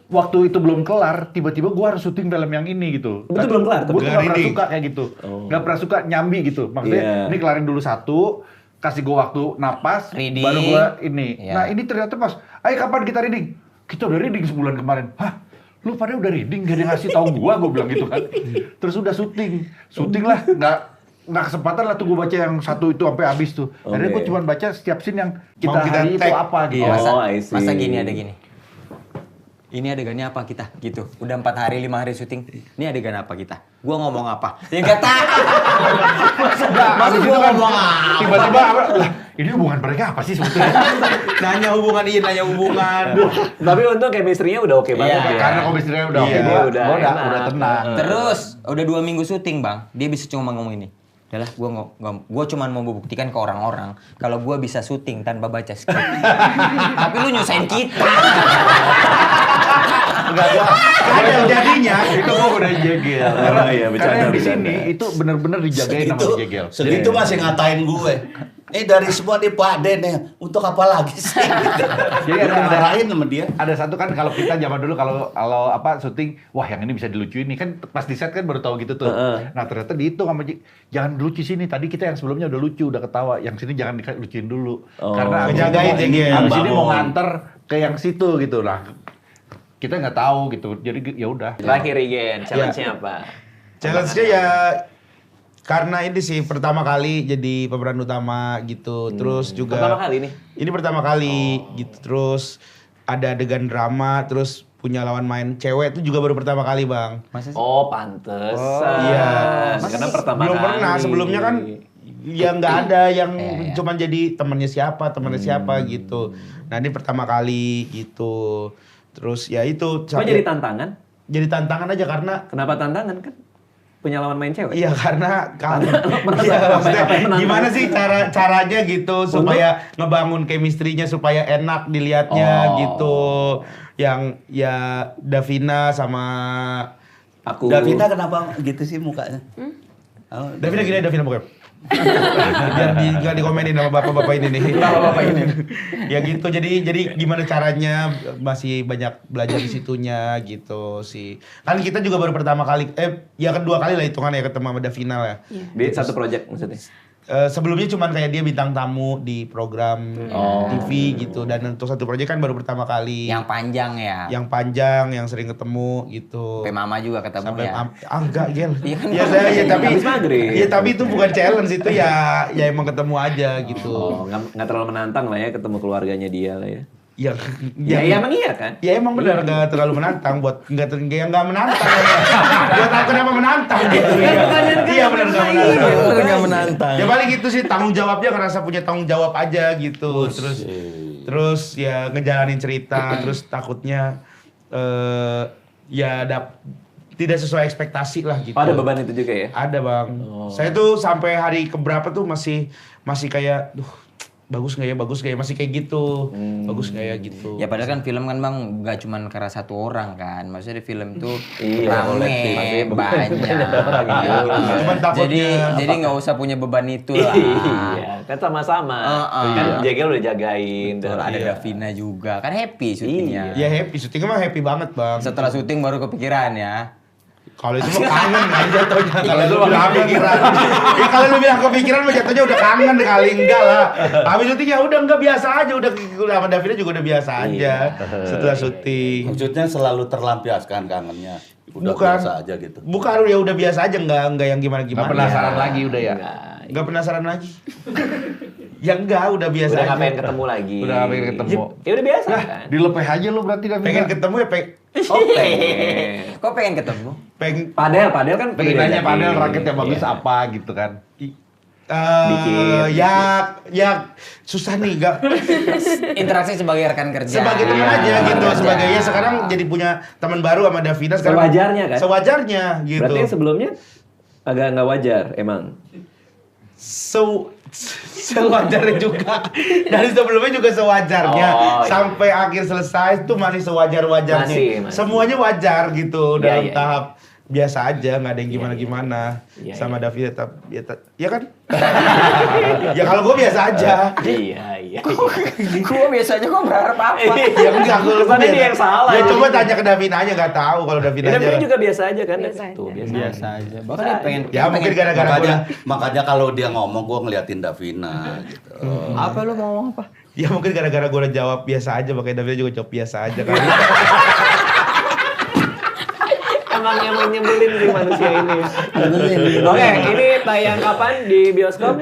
waktu itu belum kelar, tiba-tiba gue harus syuting film yang ini gitu. Itu belum kelar, Gue tuh tapi gak pernah reading. suka kayak gitu, gak pernah suka nyambi gitu. Maksudnya Iya. ini kelarin dulu satu, kasih gue waktu napas, Reading. baru gue ini. Iya. Nah ini ternyata pas, ayo kapan kita reading? Kita udah reading sebulan kemarin. Hah? Lu pada udah reading, gak ada yang ngasih tahu gue bilang gitu kan. Terus udah syuting lah, nggak kesempatan lah tuh gue baca yang satu itu sampai habis tuh. Akhirnya gue Oke. cuma baca setiap scene yang Mau kita kita hari itu tag. apa gitu. Iya. Masa, Oh, I see. masa gini ada gini. Ini adegannya apa kita? Gitu. Udah 4 hari, 5 hari syuting. Ini adegan apa kita? Gua ngomong apa? Ya nggak tahu. Masa Habis gua itu kan ngomong apa? tiba-tiba lah, ini hubungan mereka apa sih sebetulnya? Nanya hubungan. Tapi untung chemistry-nya udah oke banget Iya. ya. Karena komisionernya udah Iya, oke, udah gua enak. udah tenang. Terus udah 2 minggu syuting bang, dia bisa cuma ngomong ini. Adalah gua cuman mau membuktikan ke orang-orang kalau gua bisa syuting tanpa baca skrip. Tapi lu nyusahin kita. Ada yang jadinya. Itu gua udah jegel. Oh, iya, Karena bercanda, yang di bercanda. sini itu benar-benar dijagain sama si jegel. Segitu masih ngatain gue. Dari semua di Pak Den ya. Untuk apa lagi sih? Jadi Gue ada dimarahin sama dia. ada satu kan kalau kita zaman dulu kalau apa syuting, wah yang ini bisa dilucuin nih kan pas di set kan baru tahu gitu tuh. Nah ternyata dihitung sama jangan lucu sini. Tadi kita yang sebelumnya udah lucu, udah ketawa. Yang sini jangan dilucuin dulu. Karena abis Ngejagain ini Jegel. abis ini mau Bangun. nganter ke yang situ gitu lah. Kita nggak tahu gitu. Jadi ya udah. Terakhir Rigen, challenge-nya apa? Challenge-nya ya karena ini sih pertama kali jadi pemeran utama gitu. Terus juga Pertama kali nih? Ini pertama kali gitu. Terus ada adegan drama, terus punya lawan main cewek itu juga baru pertama kali, Bang. Masa sih? Oh, pantesan. Iya. Karena pertama Belum kali. pernah, sebelumnya kan ya nggak ada yang Iya. cuman jadi temannya siapa gitu. Nah, ini pertama kali gitu. Terus ya itu Kok jadi tantangan? jadi tantangan aja karena Kenapa tantangan kan? Punya lawan main cewek? iya karena Merasa iya, apa- maksudnya apa yang menantang? gimana sih caranya gitu supaya ngebangun chemistry-nya supaya enak dilihatnya gitu. Yang ya Davina sama Aku. Davina kenapa gitu sih mukanya? Oh, Davina gini Davina bukan. Biar nggak dikomenin sama bapak-bapak ini nih. Bapak-bapak ini. Ya gitu. Jadi gimana caranya masih banyak belajar di situnya gitu sih. Kan kita juga baru pertama kali ya kedua kali lah hitungan ya ketemu sama Davina lah. Di satu project maksudnya? sebelumnya cuman kayak dia bintang tamu di program TV gitu, dan untuk satu proyek kan baru pertama kali. Yang panjang ya. Yang panjang, yang sering ketemu gitu. Sampai mama juga ketemu Sampai ya. enggak Gel. Iya kan, Ya saya ya tapi Habis maghrib. ya tapi itu bukan challenge, itu ya emang ketemu aja gitu. Oh, nggak terlalu menantang lah ya ketemu keluarganya dia lah ya. Ya, Ya, emang iya kan? Ya emang benar nggak terlalu menantang buat nggak menantang ya. Gua tahu kenapa menantang gitu ya. Iya benar nggak menantang. Nggak menantang. Ya paling gitu sih, tanggung jawabnya ngerasa punya tanggung jawab aja gitu. Terus ya ngejalanin cerita, terus takutnya tidak sesuai ekspektasi lah gitu. Oh, ada beban itu juga ya? Ada bang. Saya tuh sampai hari keberapa tuh masih kayak, bagus nggak ya, masih kayak gitu. Bagus nggak ya gitu. Ya padahal kan film kan bang nggak cuma karena satu orang kan, maksudnya di film tuh Iya, rame, banyak. Cuman takutnya Jadi nggak usah punya beban itu lah. Iya, kan sama-sama. Kan Jegel udah jagain. Betul, ada Davina juga, kan happy syutingnya. ya happy, syutingnya mah happy banget bang. Setelah syuting baru kepikiran ya. Kalau itu mah kangen kan jatuhnya. Kalau lu bilang kepikiran. Ya kalau lu bilang kepikiran mah jatuhnya udah kangen kali, enggak lah. Habis syuting ya udah enggak, biasa aja, udah sama Davina juga udah biasa aja setelah syuting. Maksudnya selalu terlampiaskan kangennya. Udah Bukan. biasa aja gitu. Bukan, ya udah biasa aja, enggak yang gimana-gimana. Nggak penasaran lagi udah ya? Enggak penasaran lagi. Ya enggak, udah biasa Udah aja. nggak pengen ketemu lagi. Udah nggak pengen ketemu. Ya udah biasa kan? Dilepeh aja lu berarti Davina. Pengen ketemu ya Oh, pengen. Kok pengen ketemu? Padel kan Pengen udah nanya diajakin. padahal raket yang bagus Iya. apa gitu kan. Dikit. Ya susah nih, enggak Interaksi sebagai rekan kerja. sebagai teman Iya, aja gitu, rekan kerja. sebagai ya sekarang jadi punya teman baru sama Davina sekarang. Sewajarnya kan? Sewajarnya gitu. Berarti yang sebelumnya agak nggak wajar emang. Sewajarnya juga. Dari sebelumnya juga sewajarnya. Oh, iya. Sampai akhir selesai itu masih sewajar-wajarnya. Masih. Semuanya wajar gitu, Iya, dalam iya, tahap biasa aja, nggak ada yang gimana-gimana. Iya, Sama iya. David tetap ya kan? Ya kalau gue biasa aja. Iya. Gua biasanya kok berharap apa? Ya enggak, gue Kesannya dia yang salah. Ya ini. coba tanya ke Davina aja, nggak tahu kalau Davina Ya, aja. tapi juga biasa aja kan? Biasa Tuh, aja. biasa. aja. Bahkan dia pengen. Ya mungkin gara-gara Makanya kalau dia ngomong gue ngeliatin Davina gitu. Apa lu mau ngomong apa? Ya mungkin gara-gara gue udah jawab biasa aja, makanya Davina juga jawab biasa aja kan. Emang nyebelin sih manusia ini. Oke, ini tayang kapan di bioskop?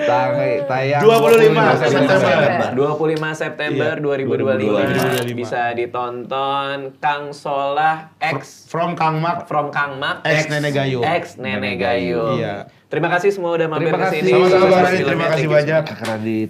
Tayang 25 September. 25 September 2025 bisa ditonton Kang Solah X From Kang Mak. from Kang Mak Ex Nenek Gayung. Ex Nenek Gayung. Iya. Terima kasih semua udah mampir Terima ke kasih. sini. Sama-sama, Sukses Bang Radit. filmnya. Terima kasih Thank you. banyak. Kak Radit.